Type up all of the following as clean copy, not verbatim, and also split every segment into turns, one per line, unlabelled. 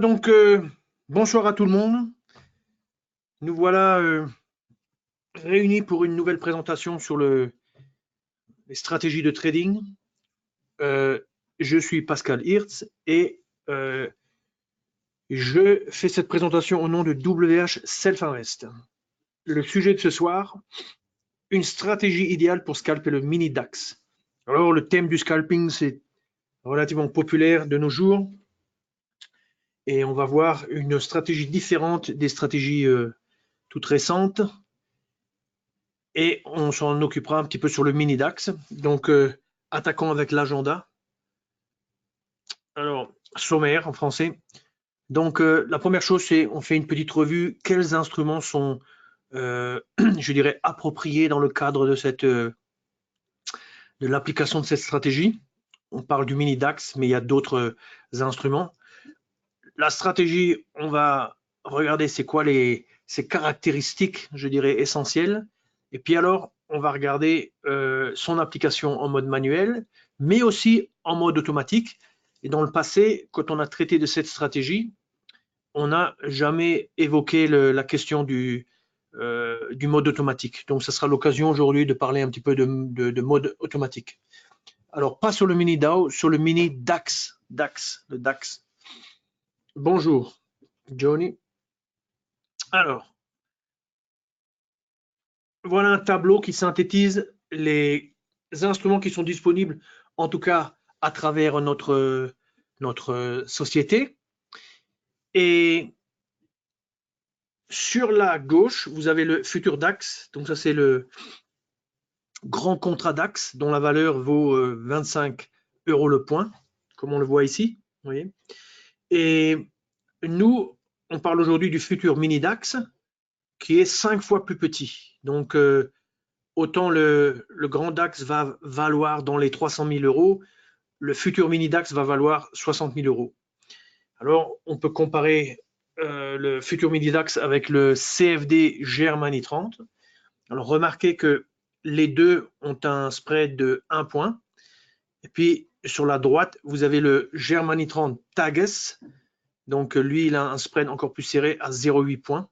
Donc, bonsoir à tout le monde. Nous voilà réunis pour une nouvelle présentation sur les stratégies de trading. Je suis Pascal Hirtz et je fais cette présentation au nom de WH Self Invest. Le sujet de ce soir, une stratégie idéale pour scalper le mini DAX. Alors, le thème du scalping, c'est relativement populaire de nos jours. Et on va voir une stratégie différente des stratégies toutes récentes. Et on s'en occupera un petit peu sur le mini DAX. Donc, attaquons avec l'agenda. Alors, sommaire en français. Donc, la première chose, c'est on fait une petite revue. Quels instruments sont, je dirais, appropriés dans le cadre de l'application de cette stratégie? On parle du mini DAX, mais il y a d'autres instruments. La stratégie, on va regarder c'est quoi ses caractéristiques, je dirais, essentielles. Et puis alors, on va regarder son application en mode manuel, mais aussi en mode automatique. Et dans le passé, quand on a traité de cette stratégie, on n'a jamais évoqué la question du mode automatique. Donc, ce sera l'occasion aujourd'hui de parler un petit peu de mode automatique. Alors, pas sur le mini DAO, sur le mini DAX. Le DAX. Bonjour, Johnny. Alors, voilà un tableau qui synthétise les instruments qui sont disponibles, en tout cas à travers notre société. Et sur la gauche, vous avez le futur DAX. Donc ça, c'est le grand contrat DAX dont la valeur vaut 25 € le point, comme on le voit ici. Vous voyez. Et nous, on parle aujourd'hui du futur mini DAX qui est 5 fois plus petit. Donc, autant le grand DAX va valoir dans les 300 000 €, le futur mini DAX va valoir 60 000 €. Alors, on peut comparer le futur mini DAX avec le CFD Germany 30. Alors, remarquez que les deux ont un spread de 1 point. Et puis, sur la droite, vous avez le Germany 30 Tages. Donc, lui, il a un spread encore plus serré à 0,8 points.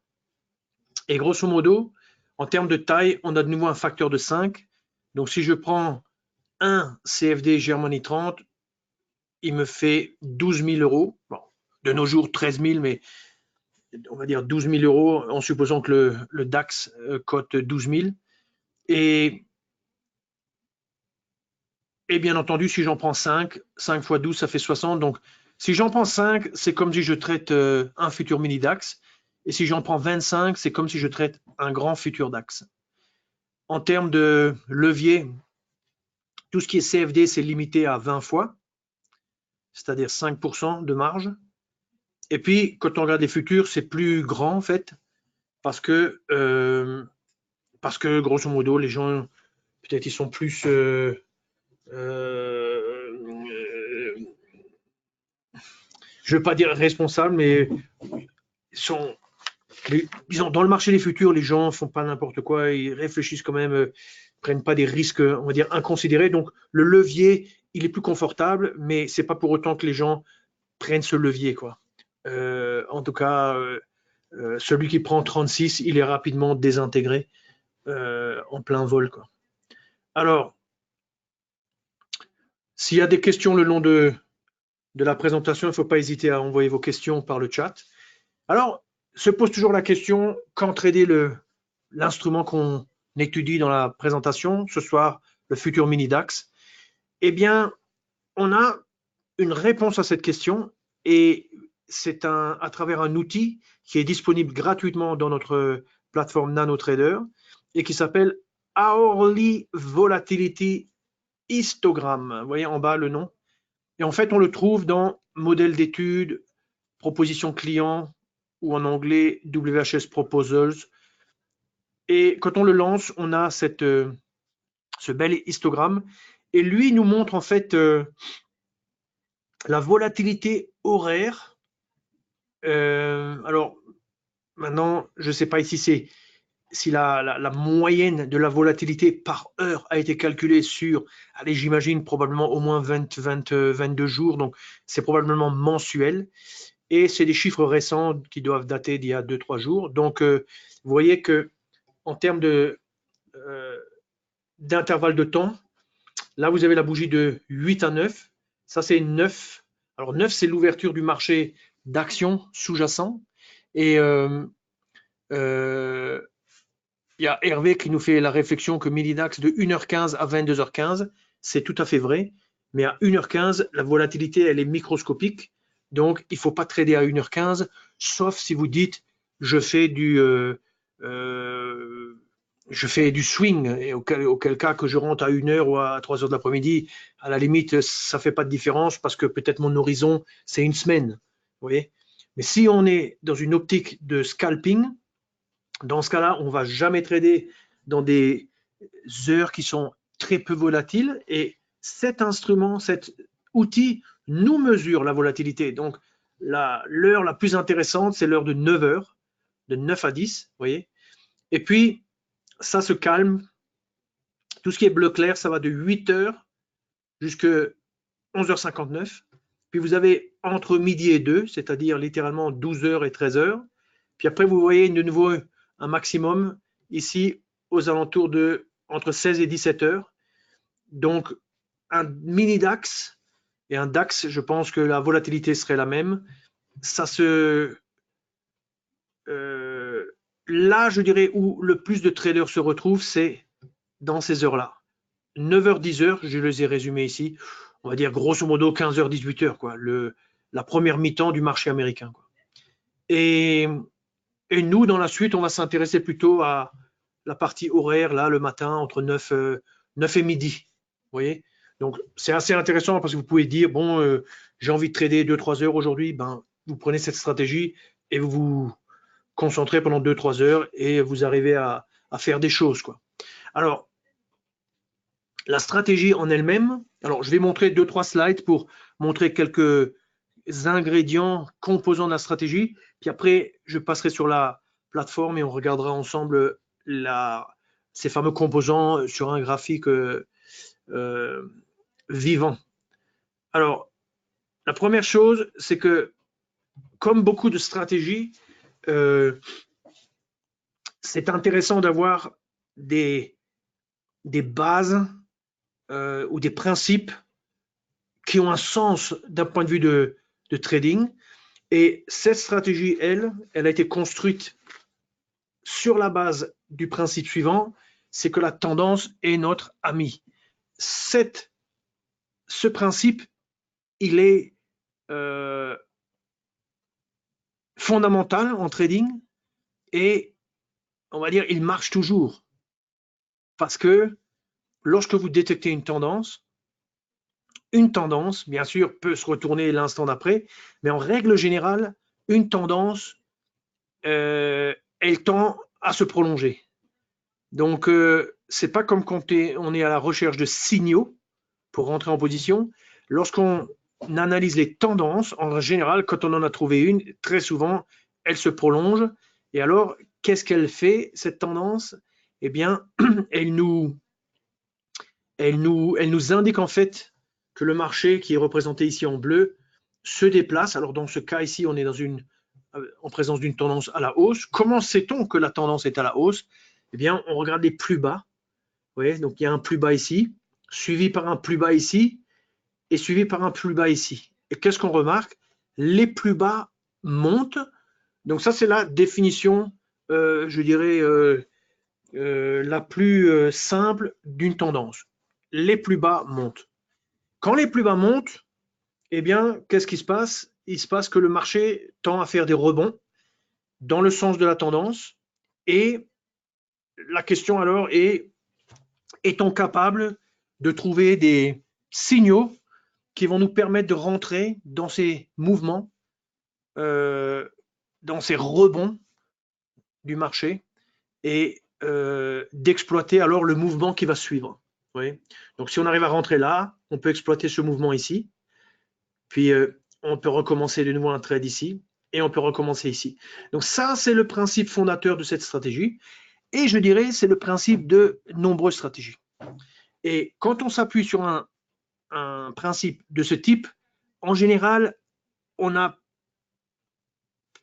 Et grosso modo, en termes de taille, on a de nouveau un facteur de 5. Donc, si je prends un CFD Germany 30, il me fait 12 000 €. Bon, de nos jours, 13 000, mais on va dire 12 000 € en supposant que le DAX cote 12 000. Et bien entendu, si j'en prends 5 fois 12, ça fait 60. Donc, si j'en prends 5, c'est comme si je traite un futur mini DAX. Et si j'en prends 25, c'est comme si je traite un grand futur DAX. En termes de levier, tout ce qui est CFD, c'est limité à 20 fois, c'est-à-dire 5% de marge. Et puis, quand on regarde les futurs, c'est plus grand en fait, parce que grosso modo, les gens, peut-être ils sont plus je ne veux pas dire responsables, mais disons, dans le marché des futurs, les gens ne font pas n'importe quoi, ils réfléchissent quand même, prennent pas des risques, on va dire, inconsidérés. Donc, le levier, il est plus confortable, mais c'est pas pour autant que les gens prennent ce levier, quoi. En tout cas, celui qui prend 36, il est rapidement désintégré en plein vol, quoi. Alors, s'il y a des questions le long de la présentation, il ne faut pas hésiter à envoyer vos questions par le chat. Alors, se pose toujours la question, quand trader l'instrument qu'on étudie dans la présentation, ce soir, le futur mini DAX? Eh bien, on a une réponse à cette question et c'est à travers un outil qui est disponible gratuitement dans notre plateforme NanoTrader et qui s'appelle Hourly Volatility Histogram. Vous voyez en bas le nom. Et en fait, on le trouve dans modèle d'étude, proposition client ou en anglais WHS Proposals. Et quand on le lance, on a ce bel histogramme. Et lui nous montre en fait la volatilité horaire. Alors, maintenant, je ne sais pas ici si la moyenne de la volatilité par heure a été calculée sur, allez, j'imagine probablement au moins 22 jours, donc c'est probablement mensuel. et c'est des chiffres récents qui doivent dater d'il y a 2-3 jours. Donc, vous voyez que en termes d'intervalle de temps, là, vous avez la bougie de 8 à 9. Ça, c'est 9. Alors, 9, c'est l'ouverture du marché d'actions sous-jacent. Et il y a Hervé qui nous fait la réflexion que Minidax de 1h15 à 22h15, c'est tout à fait vrai. Mais à 1h15, la volatilité, elle est microscopique. Donc, il ne faut pas trader à 1h15, sauf si vous dites, je fais du swing, et auquel cas que je rentre à 1h ou à 3h de l'après-midi, à la limite, ça ne fait pas de différence parce que peut-être mon horizon, c'est une semaine. Vous voyez? Mais si on est dans une optique de scalping, dans ce cas-là, on ne va jamais trader dans des heures qui sont très peu volatiles. Et cet instrument, cet outil nous mesure la volatilité. Donc, l'heure la plus intéressante, c'est l'heure de 9 heures, de 9 à 10, vous voyez. Et puis, ça se calme. Tout ce qui est bleu clair, ça va de 8 heures jusqu'à 11h59. Puis vous avez entre midi et 2, c'est-à-dire littéralement 12 heures et 13 heures. Puis après, vous voyez de nouveau un maximum ici aux alentours de entre 16 et 17 heures. Donc, un mini DAX et un DAX, je pense que la volatilité serait la même. Ça se... là, je dirais où le plus de traders se retrouvent, c'est dans ces heures-là. 9h, 10h, je les ai résumés ici. On va dire grosso modo 15h, 18h, quoi. La première mi-temps du marché américain, quoi. Et nous, dans la suite, on va s'intéresser plutôt à la partie horaire, là, le matin, entre 9 et midi. Vous voyez? Donc, c'est assez intéressant parce que vous pouvez dire, bon, j'ai envie de trader 2-3 heures aujourd'hui. Ben, vous prenez cette stratégie et vous vous concentrez pendant 2-3 heures et vous arrivez à faire des choses, quoi. Alors, la stratégie en elle-même, alors je vais montrer 2-3 slides pour montrer quelques ingrédients, composants de la stratégie, puis après je passerai sur la plateforme et on regardera ensemble ces fameux composants sur un graphique vivant. Alors, la première chose, c'est que comme beaucoup de stratégies, c'est intéressant d'avoir des bases ou des principes qui ont un sens d'un point de vue de trading. Et cette stratégie, elle a été construite sur la base du principe suivant, c'est que la tendance est notre ami. Ce principe, il est fondamental en trading et on va dire il marche toujours. Parce que lorsque vous détectez une tendance, bien sûr, peut se retourner l'instant d'après, mais en règle générale, une tendance, elle tend à se prolonger. Donc, c'est pas comme quand on est à la recherche de signaux pour rentrer en position. Lorsqu'on analyse les tendances, en général, quand on en a trouvé une, très souvent, elle se prolonge. Et alors, qu'est-ce qu'elle fait, cette tendance? Eh bien, elle nous indique en fait que le marché, qui est représenté ici en bleu, se déplace. Alors, dans ce cas ici, on est en présence d'une tendance à la hausse. Comment sait-on que la tendance est à la hausse? Eh bien, on regarde les plus bas. Vous voyez, donc il y a un plus bas ici, suivi par un plus bas ici, et suivi par un plus bas ici. Et qu'est-ce qu'on remarque? Les plus bas montent. Donc ça, c'est la définition, je dirais, la plus simple d'une tendance. Les plus bas montent. Quand les plus bas montent, eh bien, qu'est-ce qui se passe? Il se passe que le marché tend à faire des rebonds dans le sens de la tendance. Et la question alors est, est-on capable de trouver des signaux qui vont nous permettre de rentrer dans ces mouvements, dans ces rebonds du marché et d'exploiter alors le mouvement qui va suivre. Oui. Donc si on arrive à rentrer là, on peut exploiter ce mouvement ici, puis on peut recommencer de nouveau un trade ici, et on peut recommencer ici. Donc ça, c'est le principe fondateur de cette stratégie, et je dirais c'est le principe de nombreuses stratégies. Et quand on s'appuie sur un principe de ce type, en général, on a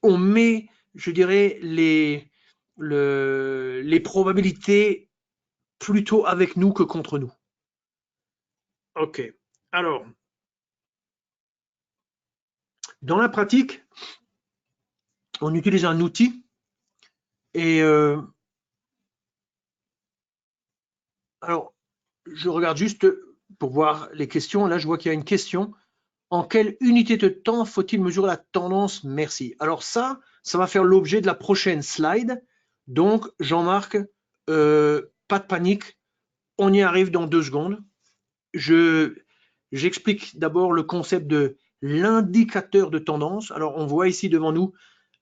on met, je dirais, les probabilités plutôt avec nous que contre nous. Ok. Alors, dans la pratique, on utilise un outil et alors, je regarde juste pour voir les questions. Là, je vois qu'il y a une question. En quelle unité de temps faut-il mesurer la tendance? Merci. Alors ça va faire l'objet de la prochaine slide. Donc, Jean-Marc, pas de panique. On y arrive dans 2 secondes. J'explique d'abord le concept de l'indicateur de tendance. Alors, on voit ici devant nous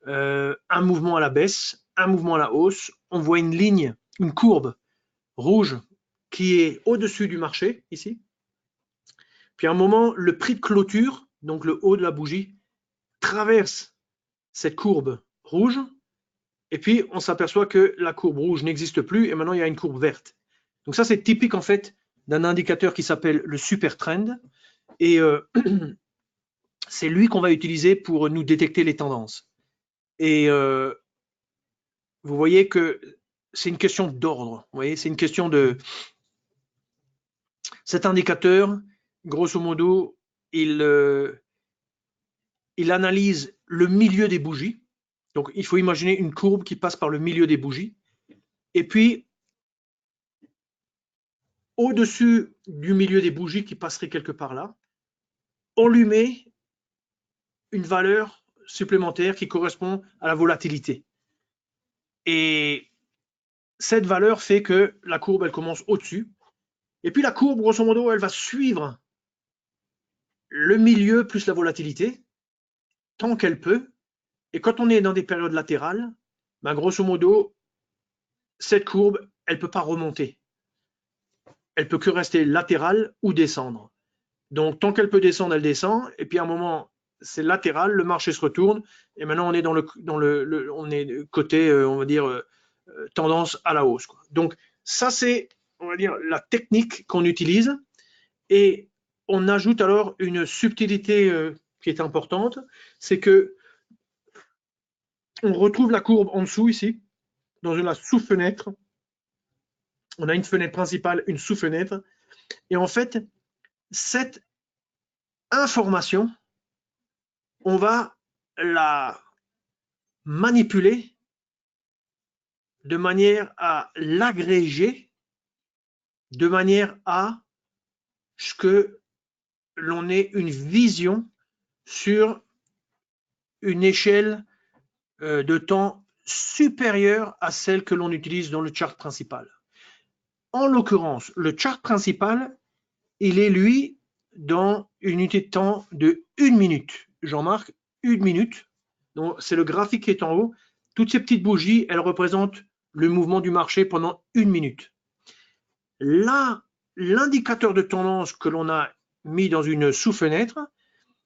un mouvement à la baisse, un mouvement à la hausse. On voit une ligne, une courbe rouge qui est au-dessus du marché, ici. Puis à un moment, le prix de clôture, donc le haut de la bougie, traverse cette courbe rouge. Et puis, on s'aperçoit que la courbe rouge n'existe plus et maintenant, il y a une courbe verte. Donc ça, c'est typique en fait d'un indicateur qui s'appelle le super trend. Et c'est lui qu'on va utiliser pour nous détecter les tendances. Et vous voyez que c'est une question d'ordre. Vous voyez, c'est une question de... Cet indicateur, grosso modo, il analyse le milieu des bougies. Donc, il faut imaginer une courbe qui passe par le milieu des bougies. Et puis, au-dessus du milieu des bougies qui passerait quelque part là, on lui met une valeur supplémentaire qui correspond à la volatilité. Et cette valeur fait que la courbe, elle commence au-dessus. Et puis la courbe, grosso modo, elle va suivre le milieu plus la volatilité tant qu'elle peut. Et quand on est dans des périodes latérales, ben, grosso modo, cette courbe, elle ne peut pas remonter. Elle peut que rester latérale ou descendre. Donc, tant qu'elle peut descendre, elle descend. Et puis, à un moment, c'est latéral, le marché se retourne. Et maintenant, on est on est côté, on va dire, tendance à la hausse, quoi. Donc, ça, c'est, on va dire, la technique qu'on utilise. Et on ajoute alors une subtilité qui est importante. C'est que on retrouve la courbe en dessous ici, dans la sous-fenêtre. On a une fenêtre principale, une sous-fenêtre. Et en fait, cette information, on va la manipuler de manière à l'agréger, de manière à ce que l'on ait une vision sur une échelle de temps supérieure à celle que l'on utilise dans le chart principal. En l'occurrence, le chart principal, il est lui dans une unité de temps de 1 minute. Jean-Marc, 1 minute. Donc, c'est le graphique qui est en haut. Toutes ces petites bougies, elles représentent le mouvement du marché pendant 1 minute. Là, l'indicateur de tendance que l'on a mis dans une sous-fenêtre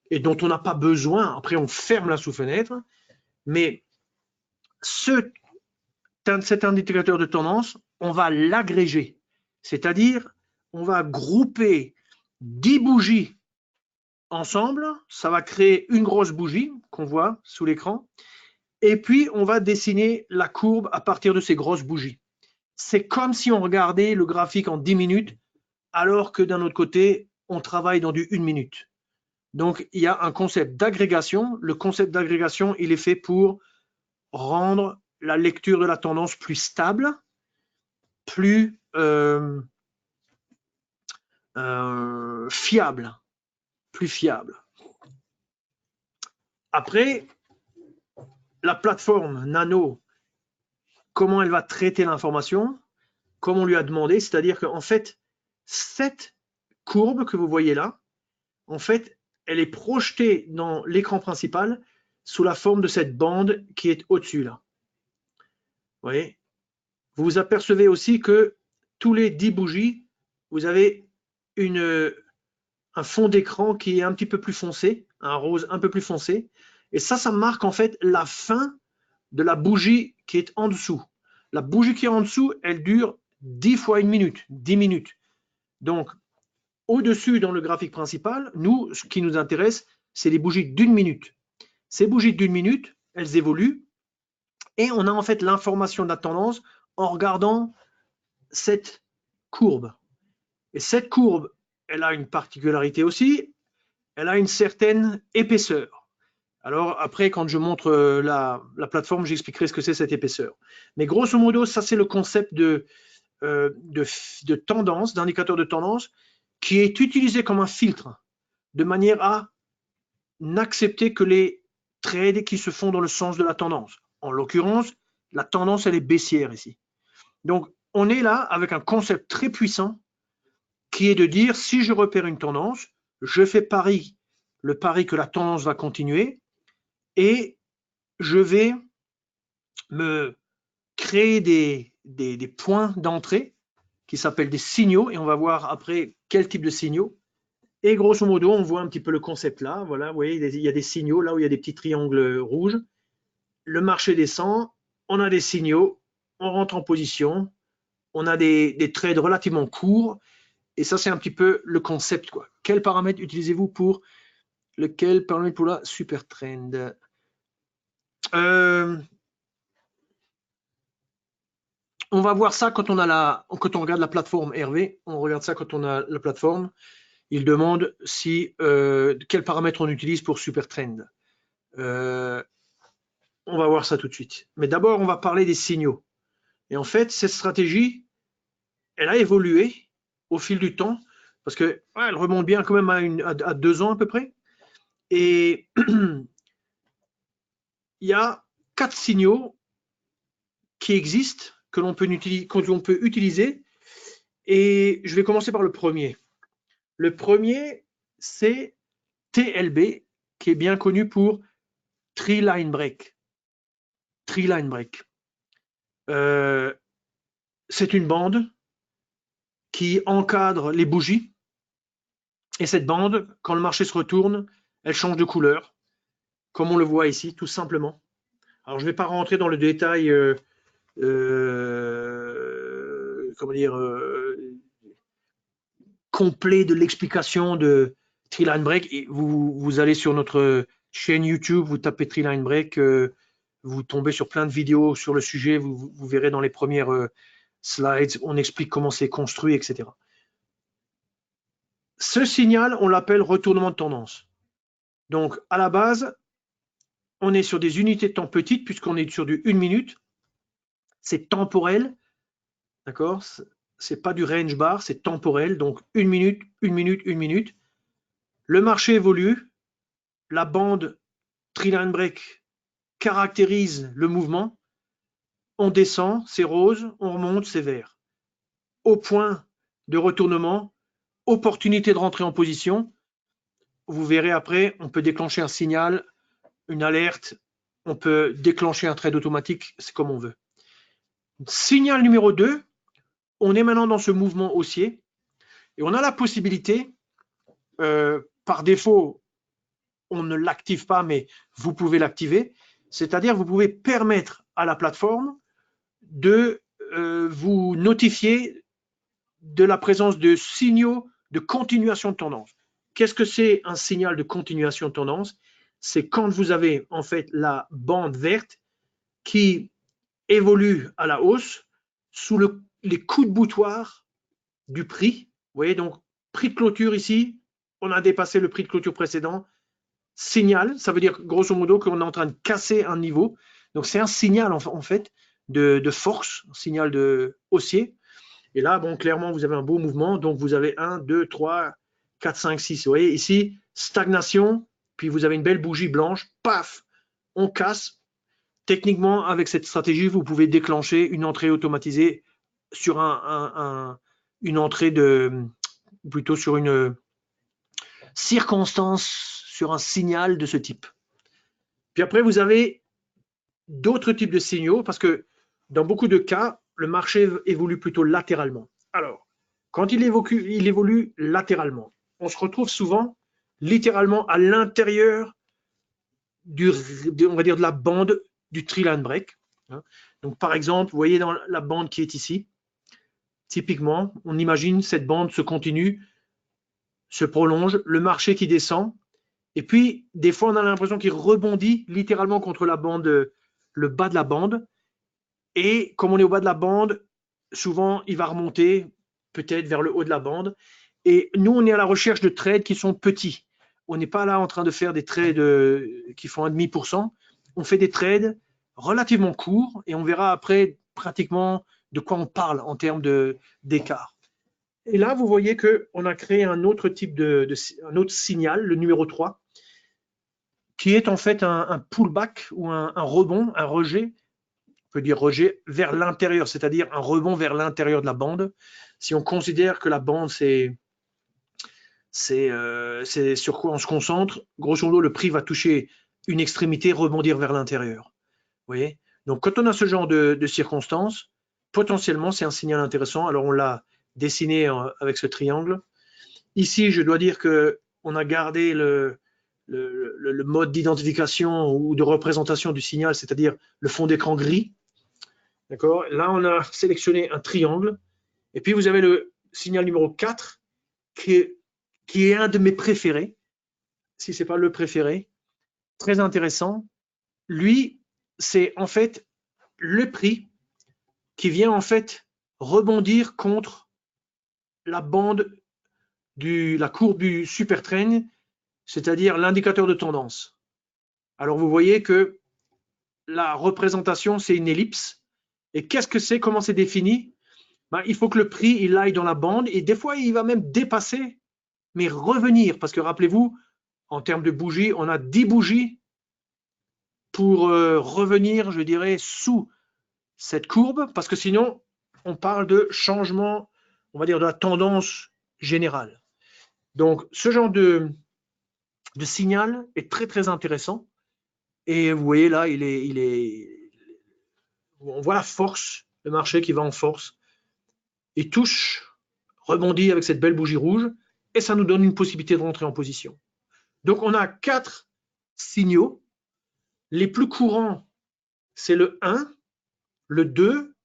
et dont on n'a pas besoin, après on ferme la sous-fenêtre, mais cet indicateur de tendance, on va l'agréger. C'est-à-dire, on va grouper 10 bougies ensemble, ça va créer une grosse bougie qu'on voit sous l'écran, et puis on va dessiner la courbe à partir de ces grosses bougies. C'est comme si on regardait le graphique en 10 minutes, alors que d'un autre côté, on travaille dans du 1 minute. Donc, il y a un concept d'agrégation. Le concept d'agrégation, il est fait pour rendre la lecture de la tendance plus stable, plus fiable. Plus fiable. Après, la plateforme Nano, comment elle va traiter l'information, comme on lui a demandé, c'est-à-dire qu'en fait, cette courbe que vous voyez là, en fait, elle est projetée dans l'écran principal sous la forme de cette bande qui est au-dessus là. Vous voyez? Vous vous apercevez aussi que tous les 10 bougies, vous avez un fond d'écran qui est un petit peu plus foncé, un rose un peu plus foncé. Et ça marque en fait la fin de la bougie qui est en dessous. La bougie qui est en dessous, elle dure 10 fois 1 minute, 10 minutes. Donc, au-dessus, dans le graphique principal, nous, ce qui nous intéresse, c'est les bougies d'1 minute. Ces bougies d'1 minute, elles évoluent et on a en fait l'information de la tendance en regardant cette courbe. Et cette courbe, elle a une particularité aussi, elle a une certaine épaisseur. Alors après, quand je montre la plateforme, j'expliquerai ce que c'est cette épaisseur. Mais grosso modo, ça c'est le concept de tendance, d'indicateur de tendance, qui est utilisé comme un filtre, de manière à n'accepter que les trades qui se font dans le sens de la tendance. En l'occurrence, la tendance, elle est baissière ici. Donc, on est là avec un concept très puissant qui est de dire, si je repère une tendance, je fais le pari que la tendance va continuer et je vais me créer des points d'entrée qui s'appellent des signaux et on va voir après quel type de signaux. Et grosso modo, on voit un petit peu le concept là. Voilà, vous voyez, il y a des signaux là où il y a des petits triangles rouges. Le marché descend, on a des signaux, on rentre en position, on a des trades relativement courts. Et ça, c'est un petit peu le concept, quoi. Quel paramètre utilisez-vous pour la super trend? On va voir ça quand on regarde la plateforme Hervé. On regarde ça quand on a la plateforme. Il demande quel paramètre on utilise pour super trend. On va voir ça tout de suite. Mais d'abord, on va parler des signaux. Et en fait, cette stratégie, elle a évolué au fil du temps parce que elle remonte bien quand même à 2 ans à peu près. Et il y a 4 signaux qui existent que l'on peut utiliser. Et je vais commencer par le premier. Le premier, c'est TLB, qui est bien connu pour Tree Line Break. Tree Line Break. C'est une bande qui encadre les bougies. Et cette bande, quand le marché se retourne, elle change de couleur, comme on le voit ici, tout simplement. Alors, je ne vais pas rentrer dans le détail complet de l'explication de Tree Line Break. Et vous allez sur notre chaîne YouTube, vous tapez Tree Line Break, vous tombez sur plein de vidéos sur le sujet, vous verrez dans les premières slides, on explique comment c'est construit, etc. Ce signal, on l'appelle retournement de tendance. Donc, à la base, on est sur des unités de temps petites, puisqu'on est sur du 1 minute. C'est temporel, d'accord? C'est pas du range bar, c'est temporel. Donc, 1 minute, 1 minute, 1 minute. Le marché évolue. La bande Tree Line Break caractérise le mouvement. On descend, c'est rose. On remonte, c'est vert. Au point de retournement, opportunité de rentrer en position. Vous verrez après, on peut déclencher un signal, une alerte, on peut déclencher un trade automatique, c'est comme on veut. Signal numéro 2, on est maintenant dans ce mouvement haussier et on a la possibilité, par défaut, on ne l'active pas, mais vous pouvez l'activer, c'est-à-dire vous pouvez permettre à la plateforme de vous notifier de la présence de signaux de continuation de tendance. Qu'est-ce que c'est un signal de continuation de tendance? C'est quand vous avez en fait la bande verte qui évolue à la hausse sous les coups de boutoir du prix. Vous voyez, donc prix de clôture ici, on a dépassé le prix de clôture précédent. Signal, ça veut dire grosso modo qu'on est en train de casser un niveau. Donc c'est un signal en fait de force, un signal de haussier. Et là, bon, clairement, vous avez un beau mouvement. Donc, vous avez 1, 2, 3, 4, 5, 6. Vous voyez, ici, stagnation. Puis, vous avez une belle bougie blanche. Paf, on casse. Techniquement, avec cette stratégie, vous pouvez déclencher une entrée automatisée sur une entrée plutôt sur une circonstance, sur un signal de ce type. Puis après, vous avez d'autres types de signaux parce que dans beaucoup de cas, le marché évolue plutôt latéralement. Alors, quand il évolue latéralement, on se retrouve souvent littéralement à l'intérieur on va dire de la bande du Tree Line Break. Donc, par exemple, vous voyez dans la bande qui est ici, typiquement, on imagine cette bande se continue, se prolonge, le marché qui descend, Et puis, des fois, on a l'impression qu'il rebondit littéralement contre la bande, le bas de la bande. Et comme on est au bas de la bande, souvent, il va remonter peut-être vers le haut de la bande. Et nous, on est à la recherche de trades qui sont petits. On n'est pas là en train de faire des trades qui font 1,5%. On fait des trades relativement courts et on verra après pratiquement de quoi on parle en termes d'écart. Et là, vous voyez qu'on a créé un autre type un autre signal, le numéro 3, qui est en fait un pullback ou un rebond, un rejet, on peut dire rejet vers l'intérieur, c'est-à-dire un rebond vers l'intérieur de la bande. Si on considère que la bande, c'est sur quoi on se concentre, grosso modo, le prix va toucher une extrémité, rebondir vers l'intérieur. Vous voyez? Donc, quand on a ce genre de circonstances, potentiellement, c'est un signal intéressant. Alors, on l'a dessiné avec ce triangle. Ici, je dois dire qu'on a gardé le mode d'identification ou de représentation du signal, c'est-à-dire le fond d'écran gris. D'accord? Là, on a sélectionné un triangle. Et puis, vous avez le signal numéro 4, qui est un de mes préférés, si ce n'est pas le préféré. Très intéressant. Lui, c'est en fait le prix qui vient en fait rebondir contre la bande la courbe du super trend, c'est-à-dire l'indicateur de tendance. Alors vous voyez que la représentation, c'est une ellipse. Et qu'est-ce que c'est? Comment c'est défini? Ben, il faut que le prix il aille dans la bande et des fois il va même dépasser, mais revenir. Parce que rappelez-vous, en termes de bougies, on a 10 bougies pour revenir, je dirais, sous cette courbe, parce que sinon, on parle de changement, on va dire, de la tendance générale. Donc, ce genre de signal est très, très intéressant. Et vous voyez là, on voit la force, le marché qui va en force. Il touche, rebondit avec cette belle bougie rouge, et ça nous donne une possibilité de rentrer en position. Donc, on a 4 signaux. Les plus courants, c'est le 1, le 2,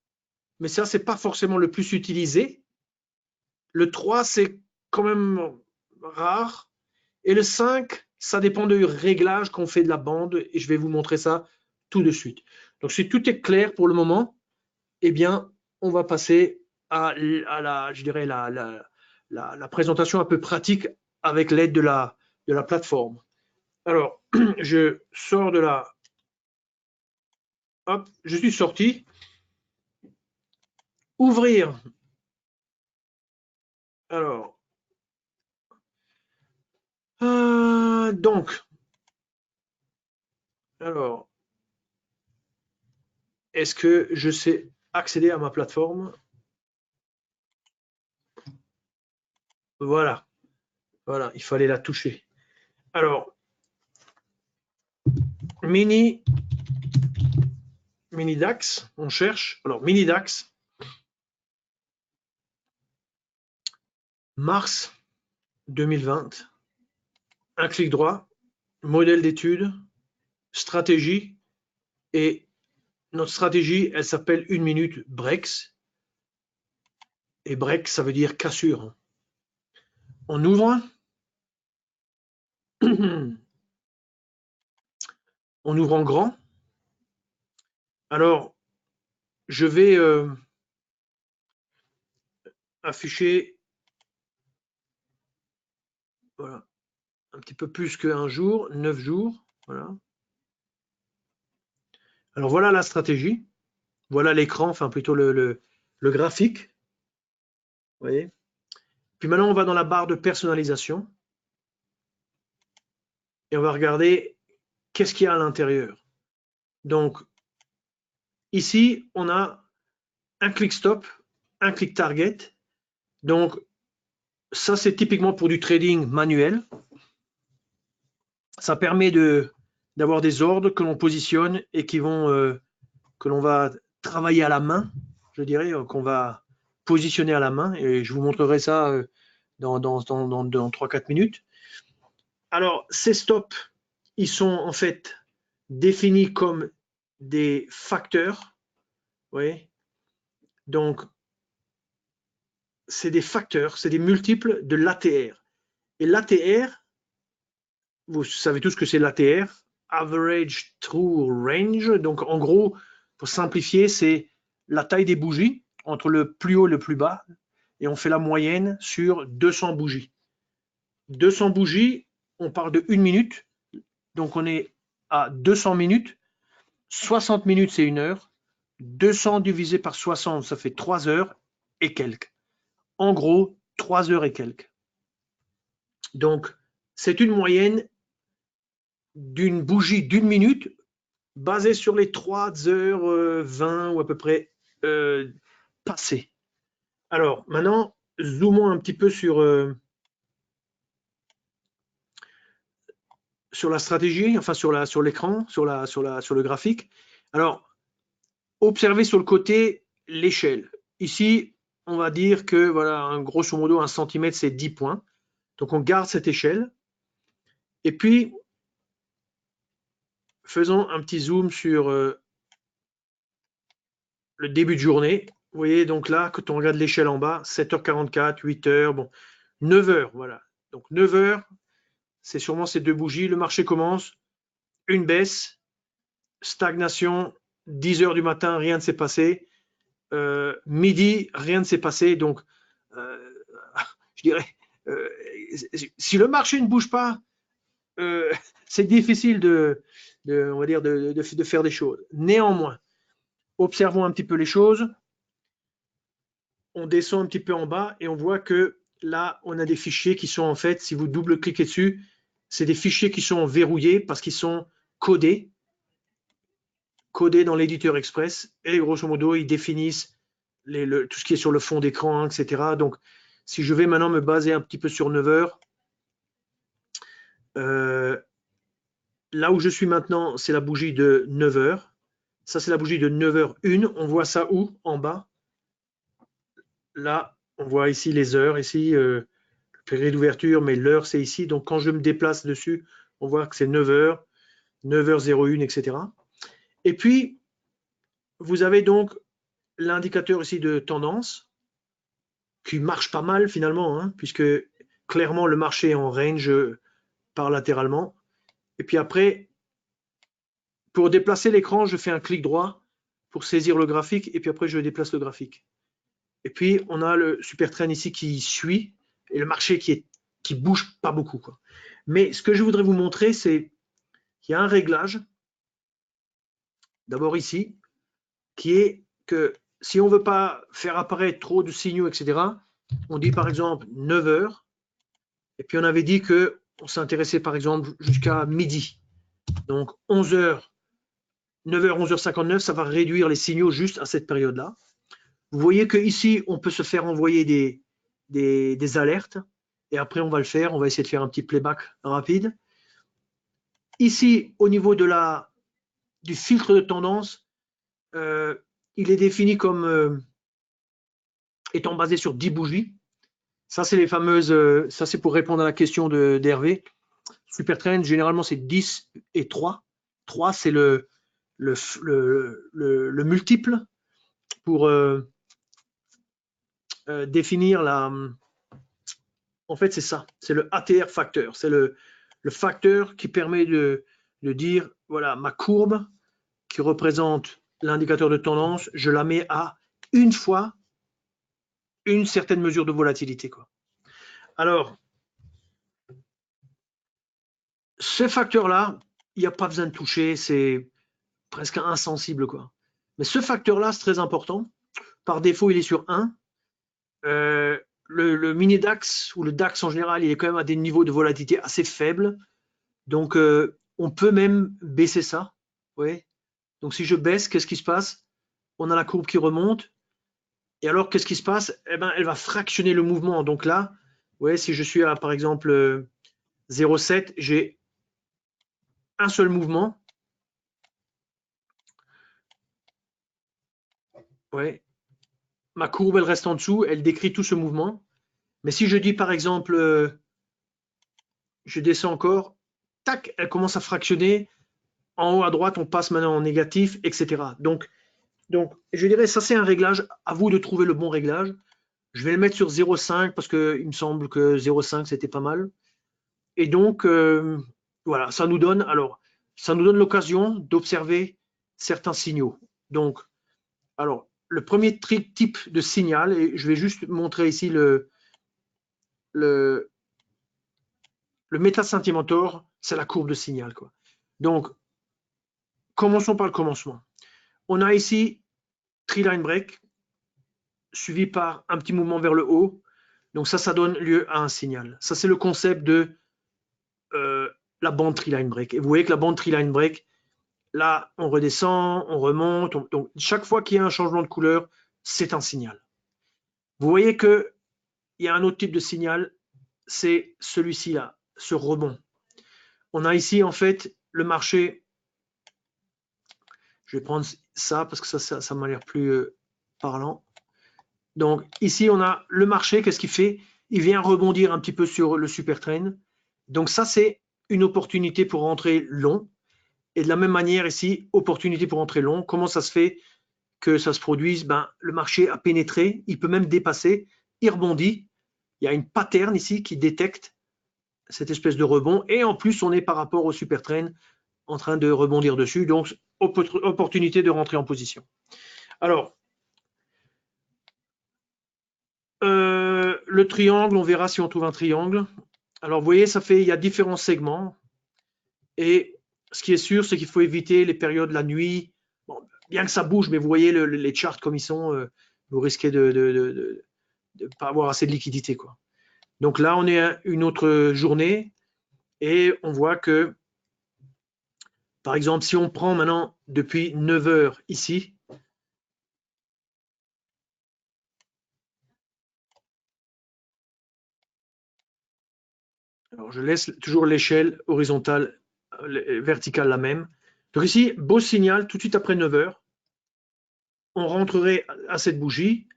mais ça, c'est pas forcément le plus utilisé. Le 3, c'est quand même rare. Et le 5, ça dépend du réglage qu'on fait de la bande, et je vais vous montrer ça tout de suite. Donc, si tout est clair pour le moment, eh bien, on va passer à je dirais la présentation un peu pratique avec l'aide de la plateforme. Alors, je sors de la... Hop, je suis sorti. Ouvrir. Alors, donc, alors, est-ce que je sais accéder à ma plateforme? Voilà, voilà, il fallait la toucher. Alors, mini DAX, on cherche. Alors, mini DAX, mars 2020, un clic droit, modèle d'étude, stratégie, et notre stratégie, elle s'appelle 1 minute breaks. Et break, ça veut dire cassure. On ouvre. On ouvre en grand. Alors, je vais afficher voilà, un petit peu plus qu'un jour, 9 jours. Voilà. Alors, voilà la stratégie. Voilà l'écran, enfin plutôt le graphique. Vous voyez. Puis maintenant, on va dans la barre de personnalisation. Et on va regarder qu'est-ce qu'il y a à l'intérieur. Donc, ici, on a un click stop, un click target. Donc, ça, c'est typiquement pour du trading manuel. Ça permet d'avoir des ordres que l'on positionne et qui vont, que l'on va travailler à la main, je dirais, qu'on va positionner à la main. Et je vous montrerai ça dans 3-4 minutes. Alors, ces stops, ils sont en fait définis comme des facteurs. Oui. Donc, c'est des facteurs, c'est des multiples de l'ATR. Et l'ATR, vous savez tous que c'est l'ATR, Average True Range. Donc, en gros, pour simplifier, c'est la taille des bougies entre le plus haut et le plus bas. Et on fait la moyenne sur 200 bougies. 200 bougies, on parle de 1 minute. Donc, on est à 200 minutes. 60 minutes, c'est 1 heure. 200 divisé par 60, ça fait 3 heures et quelques. En gros, 3 heures et quelques. Donc, c'est une moyenne d'une bougie d'1 minute basée sur les 3h20 ou à peu près passées. Alors, maintenant, zoomons un petit peu sur la stratégie, enfin sur l'écran, sur le graphique. Alors, observez sur le côté l'échelle. Ici, on va dire que, voilà, grosso modo, 1 centimètre, c'est 10 points. Donc, on garde cette échelle. Et puis, faisons un petit zoom sur le début de journée. Vous voyez, donc là, quand on regarde l'échelle en bas, 7h44, 8h, bon, 9h, voilà. Donc 9h, c'est sûrement ces 2 bougies. Le marché commence, une baisse, stagnation, 10h du matin, rien ne s'est passé. Midi, rien ne s'est passé. Donc, je dirais, si le marché ne bouge pas, c'est difficile on va dire, de faire des choses. Néanmoins, observons un petit peu les choses. On descend un petit peu en bas et on voit que là, on a des fichiers qui sont en fait, si vous double-cliquez dessus, c'est des fichiers qui sont verrouillés parce qu'ils sont codés dans l'éditeur Express et grosso modo, ils définissent tout ce qui est sur le fond d'écran, etc. Donc, si je vais maintenant me baser un petit peu sur 9 heures, là où je suis maintenant, c'est la bougie de 9 heures. Ça, c'est la bougie de 9h01. On voit ça où? En bas. Là, on voit ici les heures, ici, période d'ouverture, mais l'heure, c'est ici. Donc, quand je me déplace dessus, on voit que c'est 9h, 9h01, etc. Et puis, vous avez donc l'indicateur ici de tendance qui marche pas mal finalement, hein, puisque clairement, le marché est en range par latéralement. Et puis après, pour déplacer l'écran, je fais un clic droit pour saisir le graphique et puis après, je déplace le graphique. Et puis, on a le super trend ici qui suit et le marché qui bouge pas beaucoup, quoi. Mais ce que je voudrais vous montrer, c'est qu'il y a un réglage, d'abord ici, qui est que si on ne veut pas faire apparaître trop de signaux, etc., on dit par exemple 9 heures, et puis on avait dit qu'on s'intéressait par exemple jusqu'à midi. Donc 11 heures, 9h, 11h59, ça va réduire les signaux juste à cette période-là. Vous voyez qu'ici, on peut se faire envoyer des alertes. Et après, on va le faire. On va essayer de faire un petit playback rapide. Ici, au niveau du filtre de tendance, il est défini comme étant basé sur 10 bougies. Ça, c'est les fameuses. Ça, c'est pour répondre à la question d'Hervé. Super Trend, généralement, c'est 10 et 3. 3, c'est le multiple pour définir la. En fait, c'est ça. C'est le ATR facteur. C'est le facteur qui permet de dire, voilà, ma courbe qui représente l'indicateur de tendance, je la mets à une fois une certaine mesure de volatilité, quoi. Alors, ce facteur-là, il n'y a pas besoin de toucher, c'est presque insensible, quoi. Mais ce facteur-là, c'est très important. Par défaut, il est sur 1. Le mini DAX ou le DAX en général, il est quand même à des niveaux de volatilité assez faibles. Donc, on peut même baisser ça. Ouais. Donc, si je baisse, qu'est-ce qui se passe? On a la courbe qui remonte. Et alors, qu'est-ce qui se passe? Eh ben, elle va fractionner le mouvement. Donc là, ouais, si je suis à, par exemple, 0,7, j'ai un seul mouvement. Ouais. Ma courbe, elle reste en dessous. Elle décrit tout ce mouvement. Mais si je dis, par exemple, je descends encore, tac, elle commence à fractionner. En haut à droite, on passe maintenant en négatif, etc. Donc, je dirais, ça c'est un réglage. À vous de trouver le bon réglage. Je vais le mettre sur 0,5 parce qu'il me semble que 0,5 c'était pas mal. Et donc, voilà, ça nous donne l'occasion d'observer certains signaux. Donc, alors, le premier type de signal, et je vais juste montrer ici le Meta-Sentimentor, c'est la courbe de signal, quoi. Donc, commençons par le commencement. On a ici Tree-Line Break, suivi par un petit mouvement vers le haut. Donc ça donne lieu à un signal. Ça, c'est le concept de la bande Tree-Line Break. Et vous voyez que la bande Tree-Line Break, là, on redescend, on remonte. Donc, chaque fois qu'il y a un changement de couleur, c'est un signal. Vous voyez qu'il y a un autre type de signal, c'est celui-ci là, ce rebond. On a ici, en fait, le marché. Je vais prendre ça parce que ça m'a l'air plus parlant. Donc, ici, on a le marché. Qu'est-ce qu'il fait? Il vient rebondir un petit peu sur le super trend. Donc, ça, c'est une opportunité pour rentrer long. Et de la même manière, ici, opportunité pour rentrer long. Comment ça se fait que ça se produise? Ben, le marché a pénétré. Il peut même dépasser. Il rebondit. Il y a une pattern ici qui détecte cette espèce de rebond. Et en plus, on est par rapport au super trend en train de rebondir dessus. Donc, opportunité de rentrer en position. Alors, le triangle, on verra si on trouve un triangle. Alors, vous voyez, il y a différents segments. Et ce qui est sûr, c'est qu'il faut éviter les périodes la nuit. Bon, bien que ça bouge, mais vous voyez les charts comme ils sont, vous risquez de ne pas avoir assez de liquidité, quoi. Donc là, on est à une autre journée et on voit que, par exemple, si on prend maintenant depuis 9 heures ici, alors je laisse toujours l'échelle horizontale, verticale la même. Donc ici, beau signal tout de suite après 9 heures. On rentrerait à cette bougie,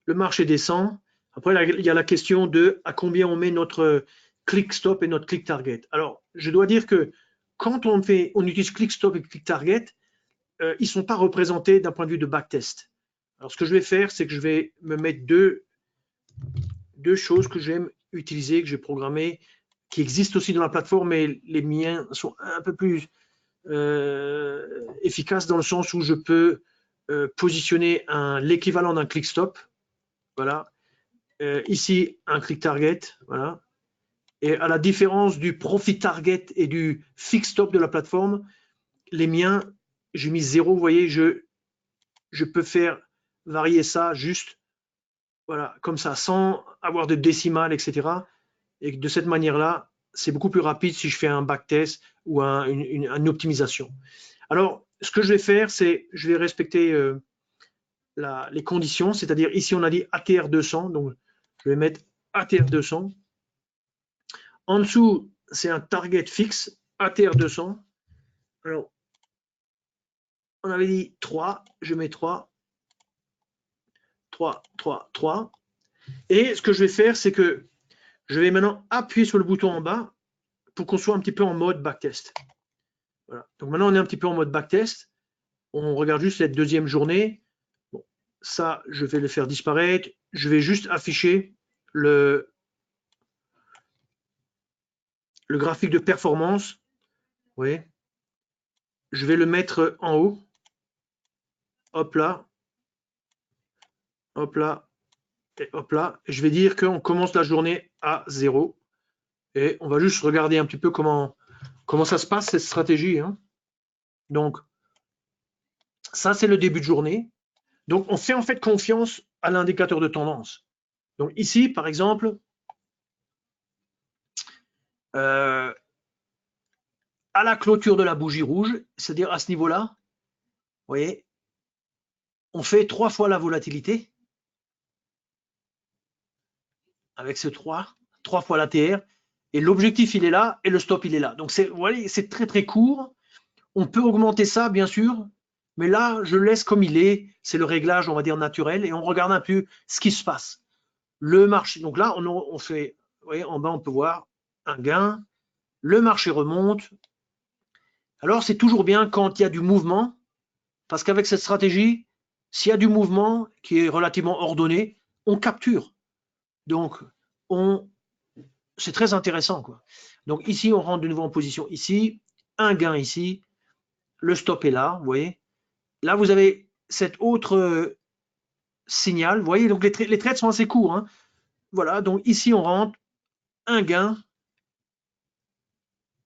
le marché descend. Après, il y a la question de à combien on met notre click stop et notre click target. Alors, je dois dire que quand on utilise click stop et click target, ils ne sont pas représentés d'un point de vue de backtest. Alors, ce que je vais faire, c'est que je vais me mettre deux choses que j'aime utiliser, que j'ai programmées, qui existent aussi dans la plateforme, mais les miens sont un peu plus efficaces dans le sens où je peux positionner l'équivalent d'un click stop. Voilà. Ici, un click target. Voilà. Et à la différence du profit target et du fix stop de la plateforme, les miens, j'ai mis 0. Vous voyez, je peux faire varier ça juste, voilà, comme ça, sans avoir de décimales, etc. Et de cette manière-là, c'est beaucoup plus rapide si je fais un backtest ou une optimisation. Alors, ce que je vais faire, c'est je vais respecter les conditions, c'est-à-dire ici, on a dit ATR 200, donc je vais mettre ATR 200. En dessous, c'est un target fixe, ATR 200. Alors, on avait dit 3, je mets 3, 3, 3, 3. Et ce que je vais faire, c'est que je vais maintenant appuyer sur le bouton en bas pour qu'on soit un petit peu en mode backtest. Voilà. Donc maintenant, on est un petit peu en mode backtest. On regarde juste cette deuxième journée. Bon, ça, je vais le faire disparaître. Je vais juste afficher le graphique de performance. Vous voyez, je vais le mettre en haut. Hop là. Hop là. Et hop là. Et je vais dire qu'on commence la journée à 0. Et on va juste regarder un petit peu comment ça se passe, cette stratégie. Hein. Donc, ça, c'est le début de journée. Donc, on fait en fait confiance à l'indicateur de tendance. Donc, ici, par exemple, à la clôture de la bougie rouge, c'est-à-dire à ce niveau-là, vous voyez, on fait 3 fois la volatilité avec ce 3 fois l'ATR, et l'objectif, il est là, et le stop, il est là. Donc, vous voyez, c'est très, très court. On peut augmenter ça, bien sûr, mais là, je laisse comme il est. C'est le réglage, on va dire, naturel, et on regarde un peu ce qui se passe. Le marché, donc là, on fait, vous voyez, en bas, on peut voir un gain. Le marché remonte. Alors, c'est toujours bien quand il y a du mouvement, parce qu'avec cette stratégie, s'il y a du mouvement qui est relativement ordonné, on capture. Donc, c'est très intéressant, quoi. Donc ici, on rentre de nouveau en position ici, un gain ici, le stop est là, vous voyez. Là, vous avez cet autre signal, vous voyez, donc les trades sont assez courts. Hein. Voilà, donc ici, on rentre, un gain.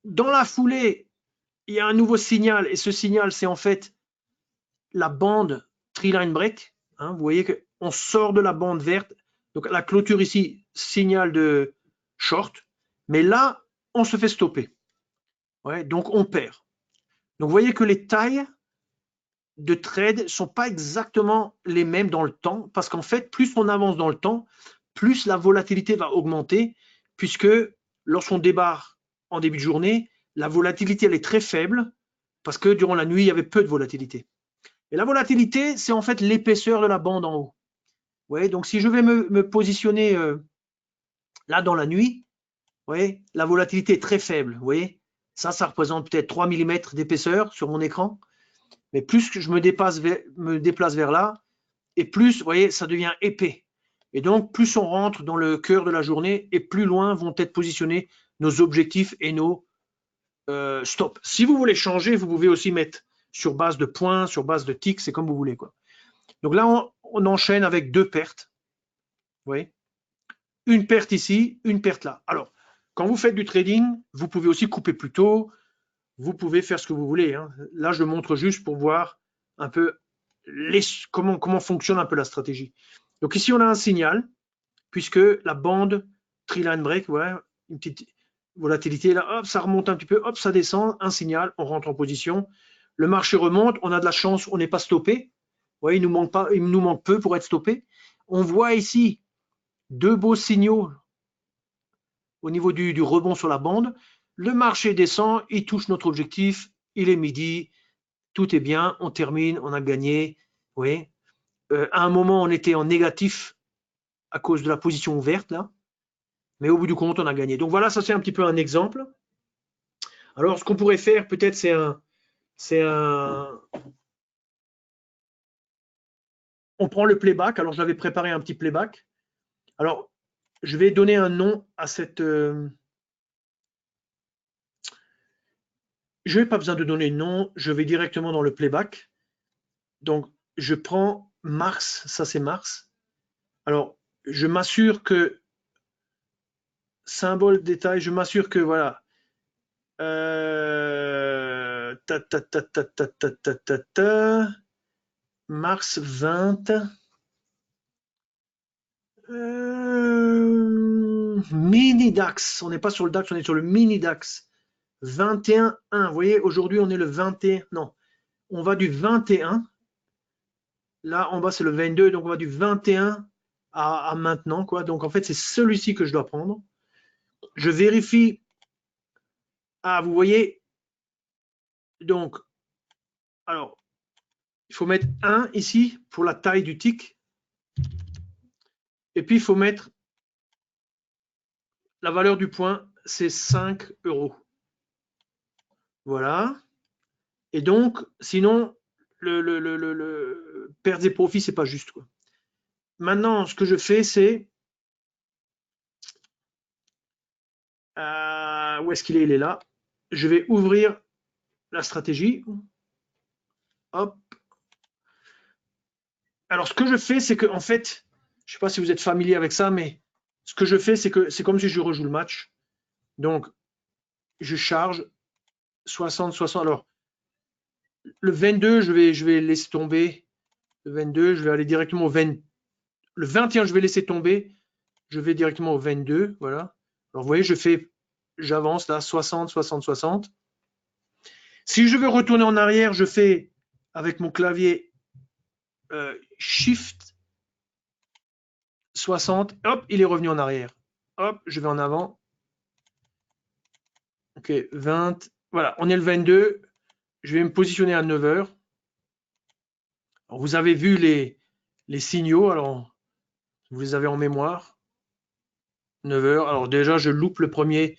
Dans la foulée, il y a un nouveau signal, et ce signal, c'est en fait la bande Treeline Break. Hein, vous voyez qu'on sort de la bande verte. Donc la clôture ici, signal de short. Mais là, on se fait stopper. Ouais, donc on perd. Donc vous voyez que les tailles de trade ne sont pas exactement les mêmes dans le temps, parce qu'en fait, plus on avance dans le temps, plus la volatilité va augmenter, puisque lorsqu'on débarre en début de journée, la volatilité elle est très faible, parce que durant la nuit, il y avait peu de volatilité. Et la volatilité, c'est en fait l'épaisseur de la bande en haut. Ouais, donc si je vais me positionner là dans la nuit, ouais, la volatilité est très faible. Vous voyez, ça représente peut-être 3 mm d'épaisseur sur mon écran. Mais plus que je me déplace vers là, et plus, vous voyez, ça devient épais. Et donc, plus on rentre dans le cœur de la journée, et plus loin vont être positionnés nos objectifs et nos stops. Si vous voulez changer, vous pouvez aussi mettre sur base de points, sur base de ticks, c'est comme vous voulez, quoi. Donc là, on enchaîne avec deux pertes. Vous voyez, une perte ici, une perte là. Alors, quand vous faites du trading, vous pouvez aussi couper plus tôt, vous pouvez faire ce que vous voulez. Hein. Là, je montre juste pour voir un peu comment fonctionne un peu la stratégie. Donc ici, on a un signal, puisque la bande Treeline Break, ouais, une petite volatilité, là, hop, ça remonte un petit peu, hop, ça descend, un signal, on rentre en position. Le marché remonte, on a de la chance, on n'est pas stoppé. Ouais, il nous manque peu pour être stoppé. On voit ici deux beaux signaux au niveau du rebond sur la bande. Le marché descend, il touche notre objectif, il est midi, tout est bien, on termine, on a gagné. Oui. À un moment, on était en négatif à cause de la position ouverte, là. Mais au bout du compte, on a gagné. Donc voilà, ça c'est un petit peu un exemple. Alors, ce qu'on pourrait faire, peut-être, on prend le playback. Alors, j'avais préparé un petit playback. Alors, je vais donner un nom à cette. Je n'ai pas besoin de donner de nom. Je vais directement dans le playback. Donc, je prends Mars. Ça, c'est Mars. Alors, je m'assure que symbole détail, je m'assure que voilà. Mars 20. Mini DAX. On n'est pas sur le DAX, on est sur le mini DAX. 21,1. Vous voyez, aujourd'hui, on est le 21. Non, on va du 21. Là, en bas, c'est le 22. Donc, on va du 21 à maintenant, quoi. Donc, en fait, c'est celui-ci que je dois prendre. Je vérifie. Ah, vous voyez. Donc, alors, il faut mettre 1 ici pour la taille du tick. Et puis, il faut mettre la valeur du point, c'est 5 €. Voilà. Et donc, sinon, le perte des profits, c'est pas juste, quoi. Maintenant, ce que je fais, c'est où est-ce qu'il est? Il est là. Je vais ouvrir la stratégie. Hop. Alors, ce que je fais, c'est que, en fait, je ne sais pas si vous êtes familier avec ça, mais ce que je fais, c'est que c'est comme si je rejoue le match. Donc, je charge 60, 60. Alors, le 22, je vais laisser tomber. Le 22, je vais aller directement au 20. Le 21, je vais laisser tomber. Je vais directement au 22. Voilà. Alors, vous voyez, j'avance là, 60, 60, 60. Si je veux retourner en arrière, je fais avec mon clavier Shift 60. Hop, il est revenu en arrière. Hop, je vais en avant. Ok, 20. Voilà, on est le 22. Je vais me positionner à 9 heures. Alors, vous avez vu les signaux. Alors, vous les avez en mémoire. 9 heures. Alors, déjà, je loupe le premier,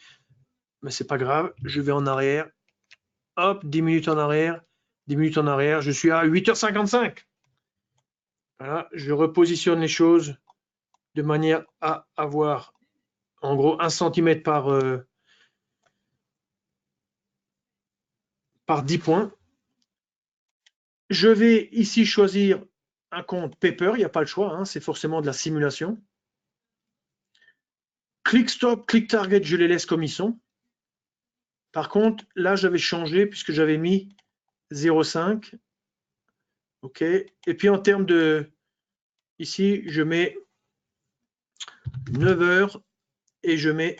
mais c'est pas grave. Je vais en arrière. Hop, 10 minutes en arrière. 10 minutes en arrière. Je suis à 8h55. Voilà, je repositionne les choses de manière à avoir en gros 1 cm par 10 points. Je vais ici choisir un compte Paper, il n'y a pas le choix, hein, c'est forcément de la simulation. Click Stop, Click Target, je les laisse comme ils sont. Par contre, là, j'avais changé puisque j'avais mis 0,5. OK. Et puis, en termes de... Ici, je mets 9 heures et je mets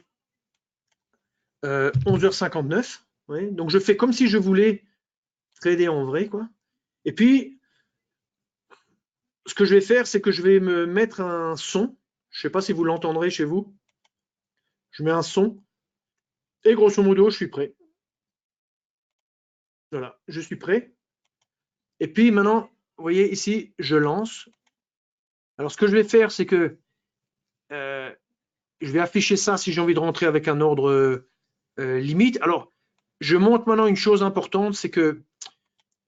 11h59. Oui. Donc, je fais comme si je voulais trader en vrai, quoi. Et puis, ce que je vais faire, c'est que je vais me mettre un son. Je ne sais pas si vous l'entendrez chez vous. Je mets un son. Et grosso modo, je suis prêt. Voilà, je suis prêt. Et puis maintenant, vous voyez ici, je lance. Alors, ce que je vais faire, c'est que je vais afficher ça si j'ai envie de rentrer avec un ordre limite. Alors, je montre maintenant une chose importante, c'est que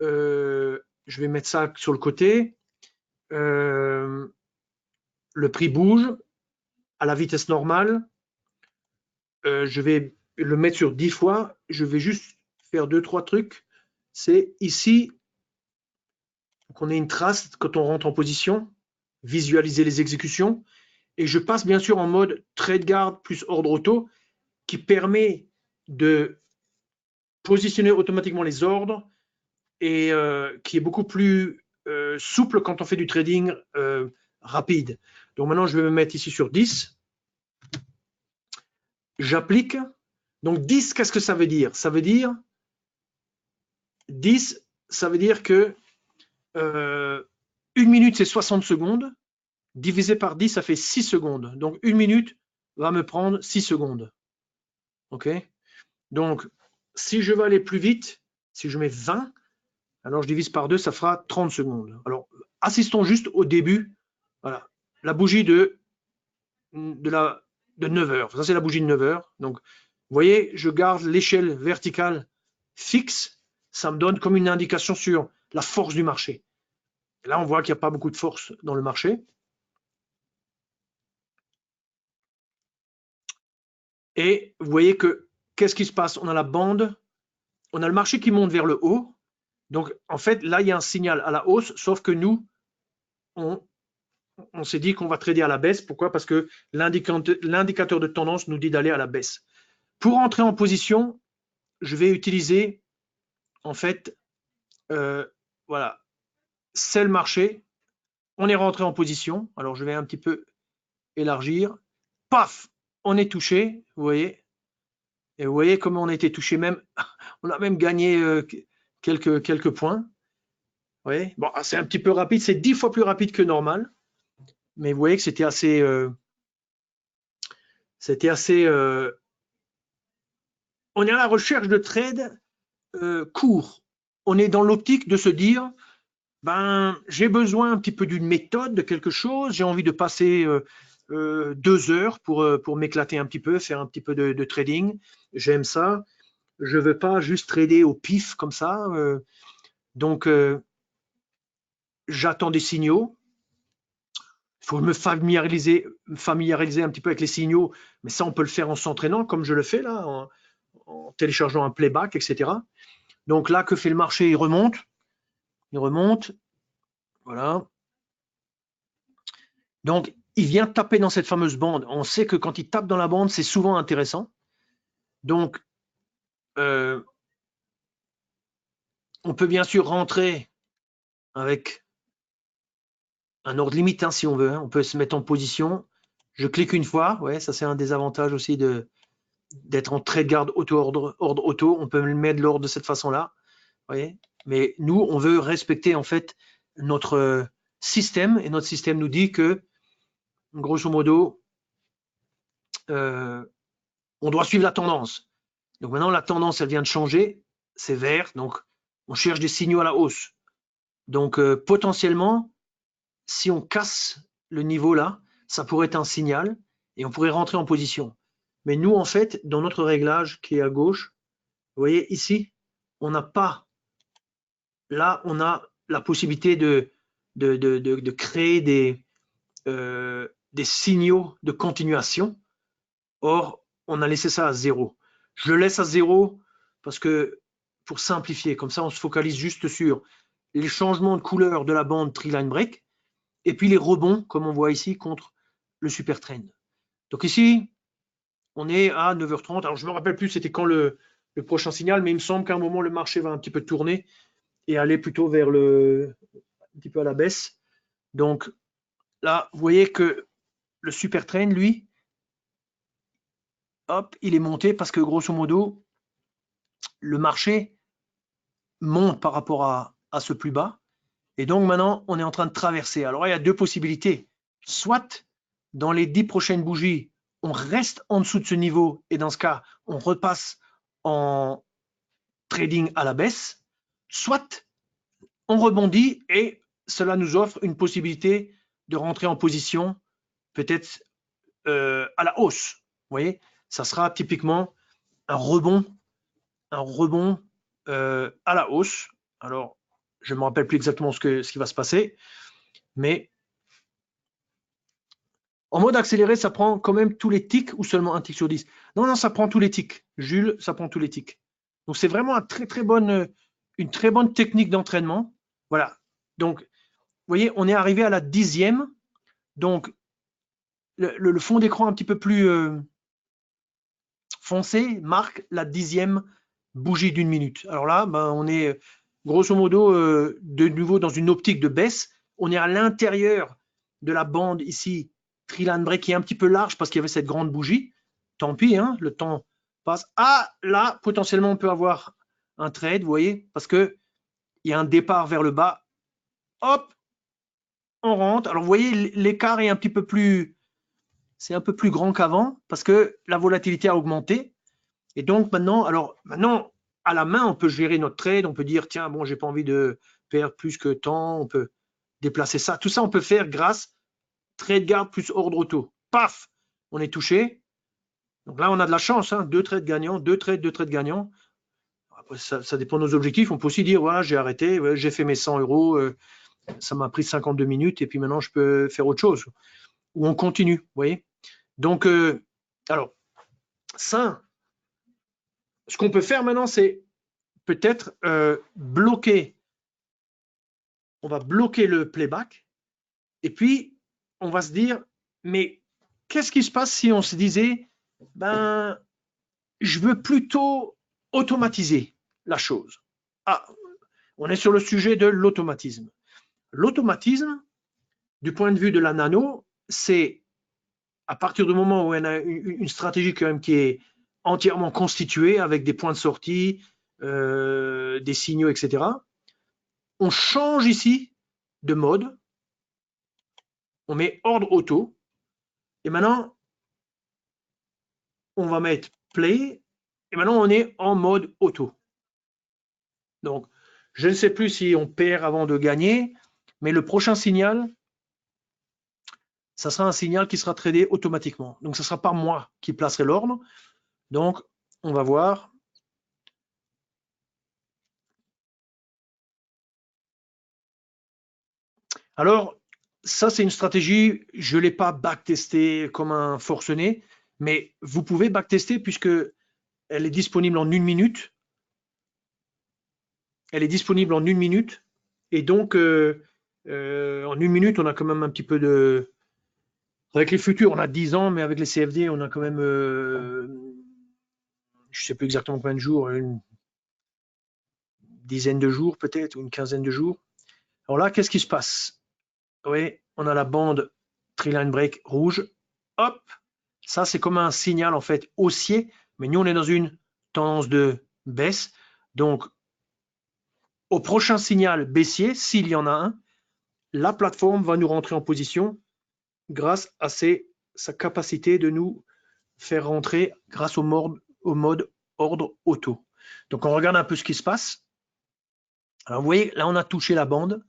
je vais mettre ça sur le côté. Le prix bouge à la vitesse normale. Je vais le mettre sur 10 fois. Je vais juste faire 2-3 trucs. C'est ici qu'on ait une trace quand on rentre en position, visualiser les exécutions. Et je passe bien sûr en mode trade guard plus ordre auto qui permet de positionner automatiquement les ordres et qui est beaucoup plus souple quand on fait du trading rapide. Donc maintenant, je vais me mettre ici sur 10. J'applique. Donc 10, qu'est-ce que ça veut dire? Ça veut dire 10, ça veut dire que 1 minute, c'est 60 secondes. Divisé par 10, ça fait 6 secondes. Donc 1 minute va me prendre 6 secondes. OK? Donc, si je veux aller plus vite, si je mets 20, alors je divise par 2, ça fera 30 secondes. Alors, assistons juste au début. Voilà, la bougie de 9 heures. Ça, c'est la bougie de 9 heures. Donc, vous voyez, je garde l'échelle verticale fixe. Ça me donne comme une indication sur la force du marché. Et là, on voit qu'il n'y a pas beaucoup de force dans le marché. Et vous voyez que, qu'est-ce qui se passe? On a la bande, on a le marché qui monte vers le haut. Donc, en fait, là, il y a un signal à la hausse, sauf que nous, on s'est dit qu'on va trader à la baisse. Pourquoi? Parce que l'indicateur de tendance nous dit d'aller à la baisse. Pour entrer en position, je vais utiliser, en fait, voilà, c'est le marché. On est rentré en position. Alors, je vais un petit peu élargir. Paf, on est touché, vous voyez. Et vous voyez comment on a été touché même. On a même gagné quelques points. Vous voyez, bon, c'est un petit peu rapide. C'est 10 fois plus rapide que normal. Mais vous voyez que c'était assez... on est à la recherche de trades courts. On est dans l'optique de se dire, ben, j'ai besoin un petit peu d'une méthode, de quelque chose. J'ai envie de passer 2 heures pour m'éclater un petit peu, faire un petit peu de trading. J'aime ça. Je ne veux pas juste trader au pif comme ça. Donc, j'attends des signaux. Il faut me familiariser un petit peu avec les signaux, mais ça, on peut le faire en s'entraînant, comme je le fais là, en téléchargeant un playback, etc. Donc là, que fait le marché? Il remonte. Voilà. Donc, il vient taper dans cette fameuse bande. On sait que quand il tape dans la bande, c'est souvent intéressant. Donc, on peut bien sûr rentrer avec un ordre limite, hein, si on veut. On peut se mettre en position. Je clique une fois. Ouais, ça, c'est un des avantages aussi d'être en trade guard ordre auto. On peut mettre l'ordre de cette façon-là. Voyez. Mais nous, on veut respecter en fait notre système, et notre système nous dit que, grosso modo, on doit suivre la tendance. Donc maintenant, la tendance, elle vient de changer, c'est vert, donc on cherche des signaux à la hausse. Donc potentiellement, si on casse le niveau là, ça pourrait être un signal et on pourrait rentrer en position. Mais nous, en fait, dans notre réglage qui est à gauche, vous voyez ici, on n'a pas, là, on a la possibilité de créer des signaux de continuation. Or, on a laissé ça à 0. Je le laisse à 0 parce que pour simplifier. Comme ça, on se focalise juste sur les changements de couleur de la bande Triline Break et puis les rebonds, comme on voit ici, contre le super trend. Donc ici, on est à 9h30. Alors, je ne me rappelle plus c'était quand le prochain signal, mais il me semble qu'à un moment, le marché va un petit peu tourner et aller plutôt vers un petit peu à la baisse. Donc là, vous voyez que le super trend, lui, hop, il est monté parce que grosso modo, le marché monte par rapport à ce plus bas. Et donc maintenant, on est en train de traverser. Alors il y a deux possibilités. Soit dans les 10 prochaines bougies, on reste en dessous de ce niveau et dans ce cas, on repasse en trading à la baisse. Soit on rebondit et cela nous offre une possibilité de rentrer en position peut-être à la hausse. Vous voyez, ça sera typiquement un rebond à la hausse. Alors, je ne me rappelle plus exactement ce qui va se passer, mais en mode accéléré, ça prend quand même tous les ticks ou seulement un tick sur 10? Non, ça prend tous les ticks. Jules, ça prend tous les ticks. Donc, c'est vraiment une très bonne technique d'entraînement. Voilà. Donc, vous voyez, on est arrivé à la 10e. Donc, le fond d'écran un petit peu plus foncé marque la 10e bougie d'une minute. Alors là, on est grosso modo de nouveau dans une optique de baisse. On est à l'intérieur de la bande ici, Triline Break, qui est un petit peu large parce qu'il y avait cette grande bougie. Tant pis, hein, le temps passe. Ah, là, potentiellement, on peut avoir un trade, vous voyez, parce qu'il y a un départ vers le bas. Hop, on rentre. Alors, vous voyez, l'écart est un petit peu plus, c'est un peu plus grand qu'avant parce que la volatilité a augmenté. Et donc maintenant, à la main, on peut gérer notre trade, on peut dire tiens, bon, j'ai pas envie de perdre plus que temps, on peut déplacer ça. Tout ça, on peut faire grâce trade guard plus ordre auto. Paf, on est touché. Donc là, on a de la chance, hein, deux trades gagnants. Après, ça dépend de nos objectifs. On peut aussi dire voilà, j'ai arrêté, j'ai fait mes 100 euros, ça m'a pris 52 minutes et puis maintenant je peux faire autre chose. Ou on continue, vous voyez. Donc, alors, ça, ce qu'on peut faire maintenant, c'est peut-être bloquer. On va bloquer le playback et puis on va se dire mais qu'est-ce qui se passe si on se disait je veux plutôt automatiser la chose. Ah, on est sur le sujet de l'automatisme. L'automatisme, du point de vue de la nano, c'est à partir du moment où on a une stratégie quand même qui est entièrement constituée avec des points de sortie, des signaux, etc. On change ici de mode, on met ordre auto, et maintenant, on va mettre play, et maintenant on est en mode auto. Donc, je ne sais plus si on perd avant de gagner, mais le prochain signal, ça sera un signal qui sera tradé automatiquement. Donc, ce ne sera pas moi qui placerai l'ordre. Donc, on va voir. Alors, ça, c'est une stratégie, je ne l'ai pas backtesté comme un forcené, mais vous pouvez backtester puisque elle est disponible en 1 minute. Elle est disponible en 1 minute. Et donc, en 1 minute, on a quand même un petit peu de... Avec les futurs, on a 10 ans, mais avec les CFD, on a quand même, je ne sais plus exactement combien de jours, une dizaine de jours peut-être, ou une quinzaine de jours. Alors là, qu'est-ce qui se passe? Oui, on a la bande Triline Break rouge. Hop, ça c'est comme un signal en fait haussier, mais nous on est dans une tendance de baisse. Donc, au prochain signal baissier, s'il y en a un, la plateforme va nous rentrer en position grâce à sa capacité de nous faire rentrer grâce au mode ordre auto. Donc, on regarde un peu ce qui se passe. Alors, vous voyez, là, on a touché la bande.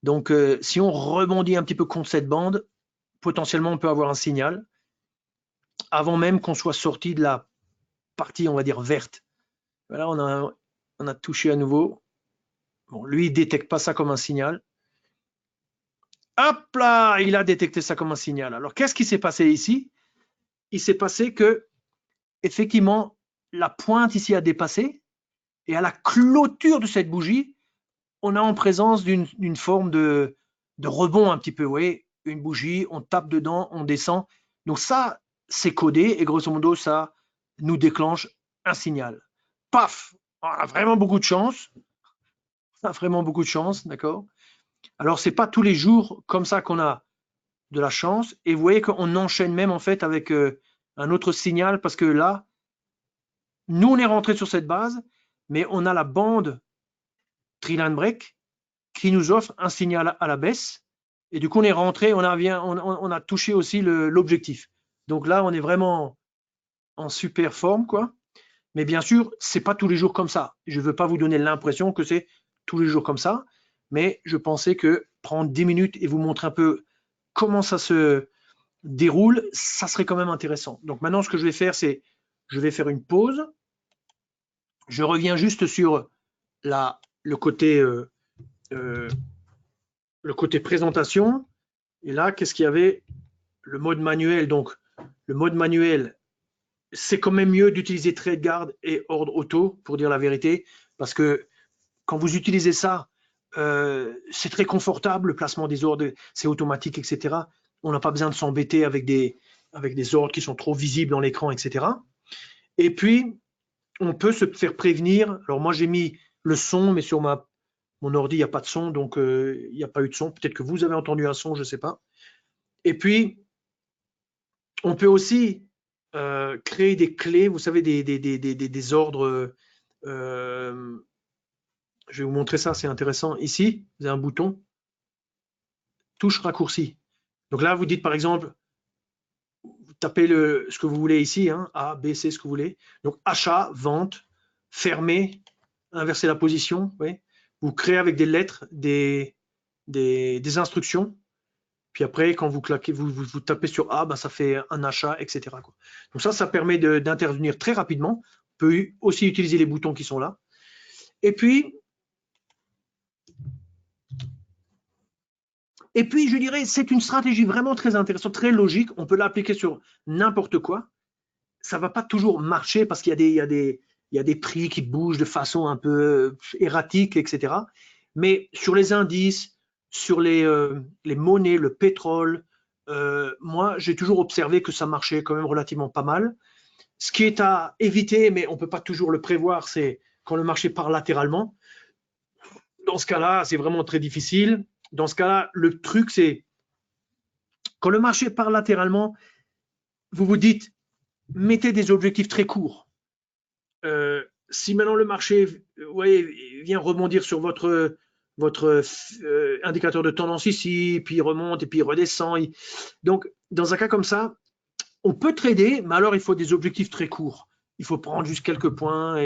Donc, si on rebondit un petit peu contre cette bande, potentiellement, on peut avoir un signal avant même qu'on soit sorti de la partie, on va dire, verte. Voilà, on a touché à nouveau. Bon, lui, il ne détecte pas ça comme un signal. Hop là, il a détecté ça comme un signal. Alors, qu'est-ce qui s'est passé ici? Il s'est passé que, effectivement, la pointe ici a dépassé. Et à la clôture de cette bougie, on est en présence d'une forme de rebond un petit peu. Vous voyez, une bougie, on tape dedans, on descend. Donc ça, c'est codé et grosso modo, ça nous déclenche un signal. Paf! On a vraiment beaucoup de chance. On a vraiment beaucoup de chance, d'accord? Alors, c'est pas tous les jours comme ça qu'on a de la chance. Et vous voyez qu'on enchaîne même en fait avec un autre signal parce que là, nous, on est rentré sur cette base, mais on a la bande Trill and Break qui nous offre un signal à la baisse. Et du coup, on est rentré, on a touché aussi l'objectif. Donc là, on est vraiment en super forme, quoi. Mais bien sûr, c'est pas tous les jours comme ça. Je ne veux pas vous donner l'impression que c'est tous les jours comme ça, mais je pensais que prendre 10 minutes et vous montrer un peu comment ça se déroule, ça serait quand même intéressant. Donc maintenant, ce que je vais faire, c'est je vais faire une pause. Je reviens juste sur le côté présentation. Et là, qu'est-ce qu'il y avait? Le mode manuel. Donc, le mode manuel, c'est quand même mieux d'utiliser trade guard et ordre auto, pour dire la vérité, parce que quand vous utilisez ça, c'est très confortable, le placement des ordres, c'est automatique, etc. On n'a pas besoin de s'embêter avec des ordres qui sont trop visibles dans l'écran, etc. Et puis, on peut se faire prévenir. Alors moi, j'ai mis le son, mais sur mon ordi, il n'y a pas de son, donc il n'y a pas eu de son. Peut-être que vous avez entendu un son, je ne sais pas. Et puis, on peut aussi créer des clés, vous savez, des ordres. Je vais vous montrer ça, c'est intéressant. Ici, vous avez un bouton, touche raccourci. Donc là, vous dites par exemple, vous tapez ce que vous voulez ici, hein, A, B, C, ce que vous voulez. Donc achat, vente, fermer, inverser la position. Vous voyez, vous créez avec des lettres des instructions. Puis après, quand vous claquez, vous tapez sur A, ben ça fait un achat, etc. quoi. Donc ça permet d'intervenir très rapidement. On peut aussi utiliser les boutons qui sont là. Et puis, je dirais, c'est une stratégie vraiment très intéressante, très logique. On peut l'appliquer sur n'importe quoi. Ça ne va pas toujours marcher parce qu'il y a des prix qui bougent de façon un peu erratique, etc. Mais sur les indices, sur les monnaies, le pétrole, moi, j'ai toujours observé que ça marchait quand même relativement pas mal. Ce qui est à éviter, mais on ne peut pas toujours le prévoir, c'est quand le marché part latéralement. Dans ce cas-là, c'est vraiment très difficile. Dans ce cas-là, le truc, c'est quand le marché part latéralement, vous vous dites, mettez des objectifs très courts. Si maintenant le marché vient rebondir sur votre indicateur de tendance ici, puis il remonte et puis il redescend. Donc, dans un cas comme ça, on peut trader, mais alors il faut des objectifs très courts. Il faut prendre juste quelques points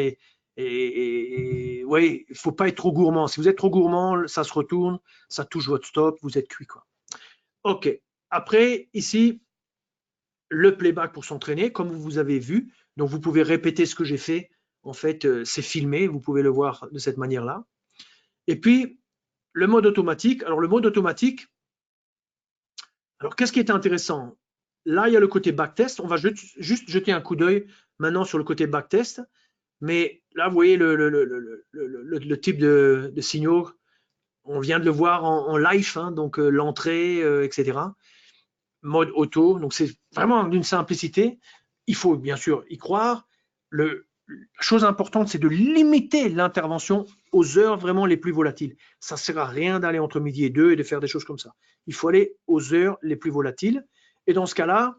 et ouais, il ne faut pas être trop gourmand. Si vous êtes trop gourmand, ça se retourne, ça touche votre stop, vous êtes cuit, quoi. OK. Après, ici, le playback pour s'entraîner, comme vous avez vu. Donc, vous pouvez répéter ce que j'ai fait. En fait, c'est filmé. Vous pouvez le voir de cette manière-là. Et puis, le mode automatique. Alors, le mode automatique, alors qu'est-ce qui est intéressant? Là, il y a le côté backtest. On va juste jeter un coup d'œil maintenant sur le côté backtest. Mais là, vous voyez le type de signaux. On vient de le voir en live, hein, donc l'entrée, etc. Mode auto. Donc, c'est vraiment d'une simplicité. Il faut bien sûr y croire. La chose importante, c'est de limiter l'intervention aux heures vraiment les plus volatiles. Ça ne sert à rien d'aller entre midi et 2 et de faire des choses comme ça. Il faut aller aux heures les plus volatiles. Et dans ce cas-là,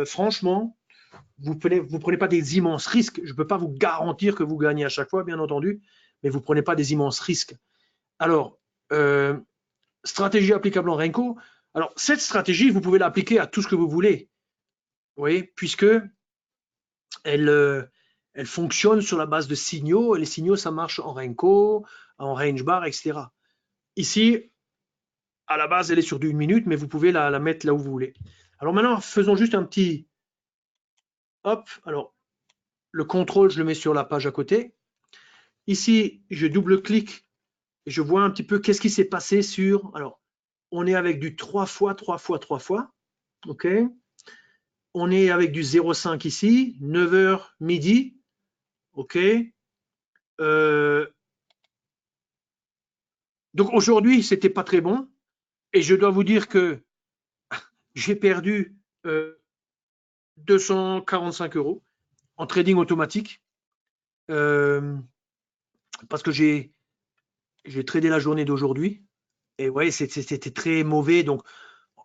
franchement, vous prenez pas des immenses risques. Je ne peux pas vous garantir que vous gagnez à chaque fois, bien entendu, mais vous ne prenez pas des immenses risques. Alors, stratégie applicable en Renko. Alors, cette stratégie, vous pouvez l'appliquer à tout ce que vous voulez. Vous voyez, puisque elle fonctionne sur la base de signaux, et les signaux, ça marche en Renko, en range bar, etc. Ici, à la base, elle est sur du 1 minute, mais vous pouvez la mettre là où vous voulez. Alors maintenant, faisons juste un petit hop. Alors, le contrôle, je le mets sur la page à côté. Ici, je double-clique et je vois un petit peu qu'est-ce qui s'est passé sur. Alors, on est avec du 3 fois, 3 fois, 3 fois. OK. On est avec du 0,5 ici, 9h midi. OK. Donc aujourd'hui, c'était pas très bon. Et je dois vous dire que j'ai perdu 245 € en trading automatique parce que j'ai tradé la journée d'aujourd'hui. Et ouais, c'était très mauvais. Donc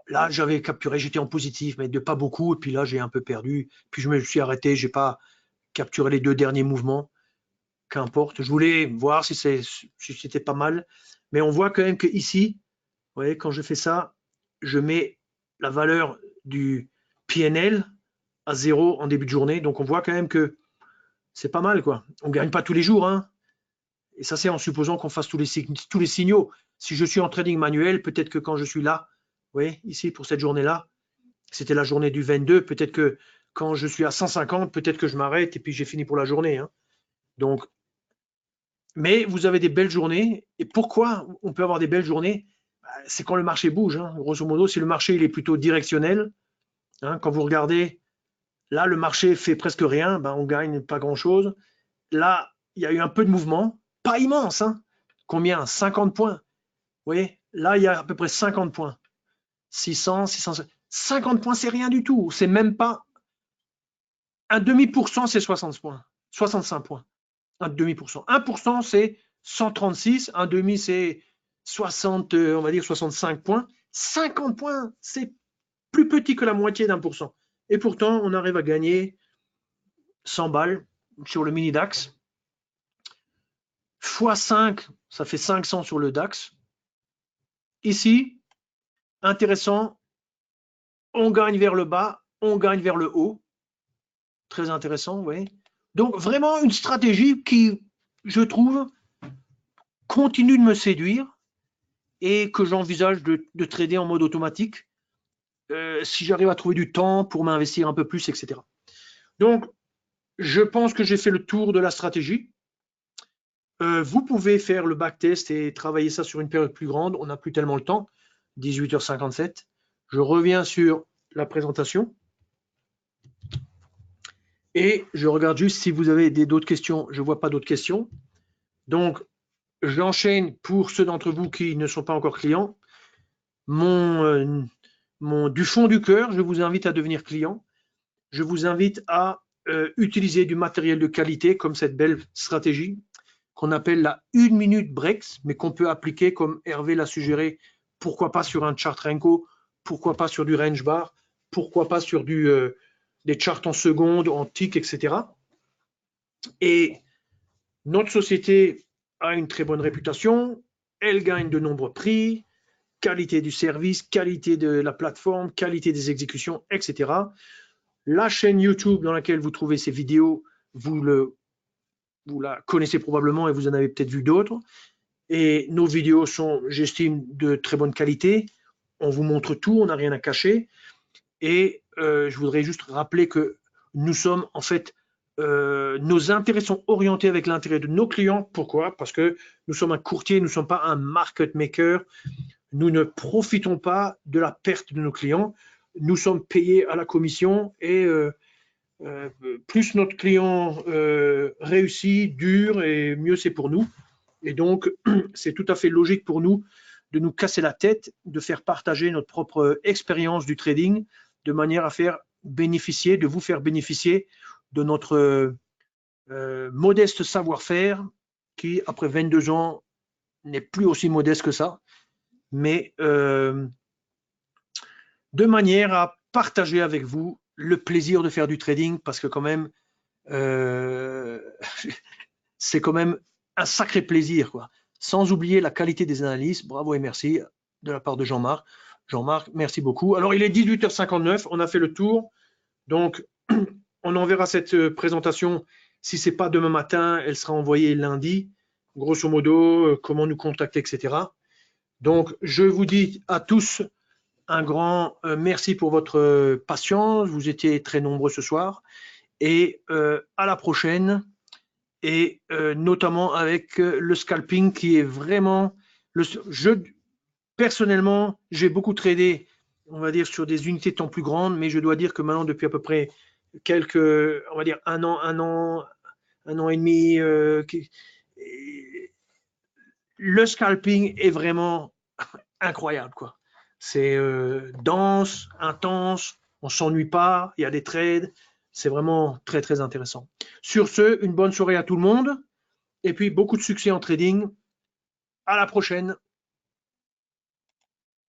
là, j'avais capturé, j'étais en positif, mais de pas beaucoup. Et puis là, j'ai un peu perdu. Puis je me suis arrêté, j'ai pas capturé les 2 derniers mouvements. Qu'importe. Je voulais voir si c'était pas mal. Mais on voit quand même que ici, vous voyez, quand je fais ça, je mets la valeur du PNL à 0 en début de journée. Donc on voit quand même que c'est pas mal, quoi. On ne gagne pas tous les jours, hein. Et ça, c'est en supposant qu'on fasse tous les signaux. Si je suis en trading manuel, peut-être que quand je suis là, vous voyez, ici pour cette journée-là, c'était la journée du 22, peut-être que quand je suis à 150, peut-être que je m'arrête et puis j'ai fini pour la journée, hein. Donc, mais vous avez des belles journées. Et pourquoi on peut avoir des belles journées? C'est quand le marché bouge, hein. Grosso modo, si le marché il est plutôt directionnel, hein, quand vous regardez, là, le marché fait presque rien, ben, on gagne pas grand-chose. Là, il y a eu un peu de mouvement, pas immense, hein. Combien? 50 points. Vous voyez, là, il y a à peu près 50 points. 600, 50 points, c'est rien du tout. C'est même pas un demi-pourcent, c'est 60 points. 65 points. Un demi-pourcent. 1%, c'est 136. Un demi, c'est 60, on va dire 65 points. 50 points, c'est plus petit que la moitié d'1%. Et pourtant, on arrive à gagner 100 balles sur le mini DAX. X 5, ça fait 500 sur le DAX. Ici, intéressant, on gagne vers le bas, on gagne vers le haut. Très intéressant, vous voyez. Donc, vraiment une stratégie qui, je trouve, continue de me séduire et que j'envisage de trader en mode automatique si j'arrive à trouver du temps pour m'investir un peu plus, etc. Donc, je pense que j'ai fait le tour de la stratégie. Vous pouvez faire le backtest et travailler ça sur une période plus grande. On n'a plus tellement le temps. 18h57. Je reviens sur la présentation. Et je regarde juste si vous avez d'autres questions. Je ne vois pas d'autres questions. Donc, j'enchaîne pour ceux d'entre vous qui ne sont pas encore clients. Du fond du cœur, je vous invite à devenir client. Je vous invite à utiliser du matériel de qualité comme cette belle stratégie qu'on appelle la 1 minute breaks, mais qu'on peut appliquer comme Hervé l'a suggéré, pourquoi pas sur un chart Renko, pourquoi pas sur du range bar, pourquoi pas sur des charts en secondes, en tick, etc. Et notre société a une très bonne réputation, elle gagne de nombreux prix, qualité du service, qualité de la plateforme, qualité des exécutions, etc. La chaîne YouTube dans laquelle vous trouvez ces vidéos, vous la connaissez probablement et vous en avez peut-être vu d'autres. Et nos vidéos sont, j'estime, de très bonne qualité. On vous montre tout, on n'a rien à cacher. Et je voudrais juste rappeler que nous sommes en fait, nos intérêts sont orientés avec l'intérêt de nos clients. Pourquoi? Parce que nous sommes un courtier, nous ne sommes pas un market maker. Nous ne profitons pas de la perte de nos clients. Nous sommes payés à la commission et plus notre client réussit, dure, et mieux c'est pour nous. Et donc, c'est tout à fait logique pour nous de nous casser la tête, de faire partager notre propre expérience du trading de manière à faire bénéficier, de vous faire bénéficier de notre modeste savoir-faire qui, après 22 ans, n'est plus aussi modeste que ça, mais de manière à partager avec vous le plaisir de faire du trading parce que quand même, c'est quand même un sacré plaisir, quoi. Sans oublier la qualité des analyses. Bravo et merci de la part de Jean-Marc. Jean-Marc, merci beaucoup. Alors, il est 18h59, on a fait le tour. Donc, on enverra cette présentation. Si ce n'est pas demain matin, elle sera envoyée lundi. Grosso modo, comment nous contacter, etc. Donc, je vous dis à tous un grand merci pour votre patience. Vous étiez très nombreux ce soir. Et à la prochaine. Et notamment avec le scalping qui est vraiment personnellement, j'ai beaucoup tradé, on va dire, sur des unités de temps plus grandes, mais je dois dire que maintenant, depuis à peu près on va dire un an et demi, le scalping est vraiment incroyable, quoi. C'est dense, intense, on s'ennuie pas, il y a des trades, c'est vraiment très très intéressant. Sur ce, une bonne soirée à tout le monde et puis beaucoup de succès en trading. À la prochaine.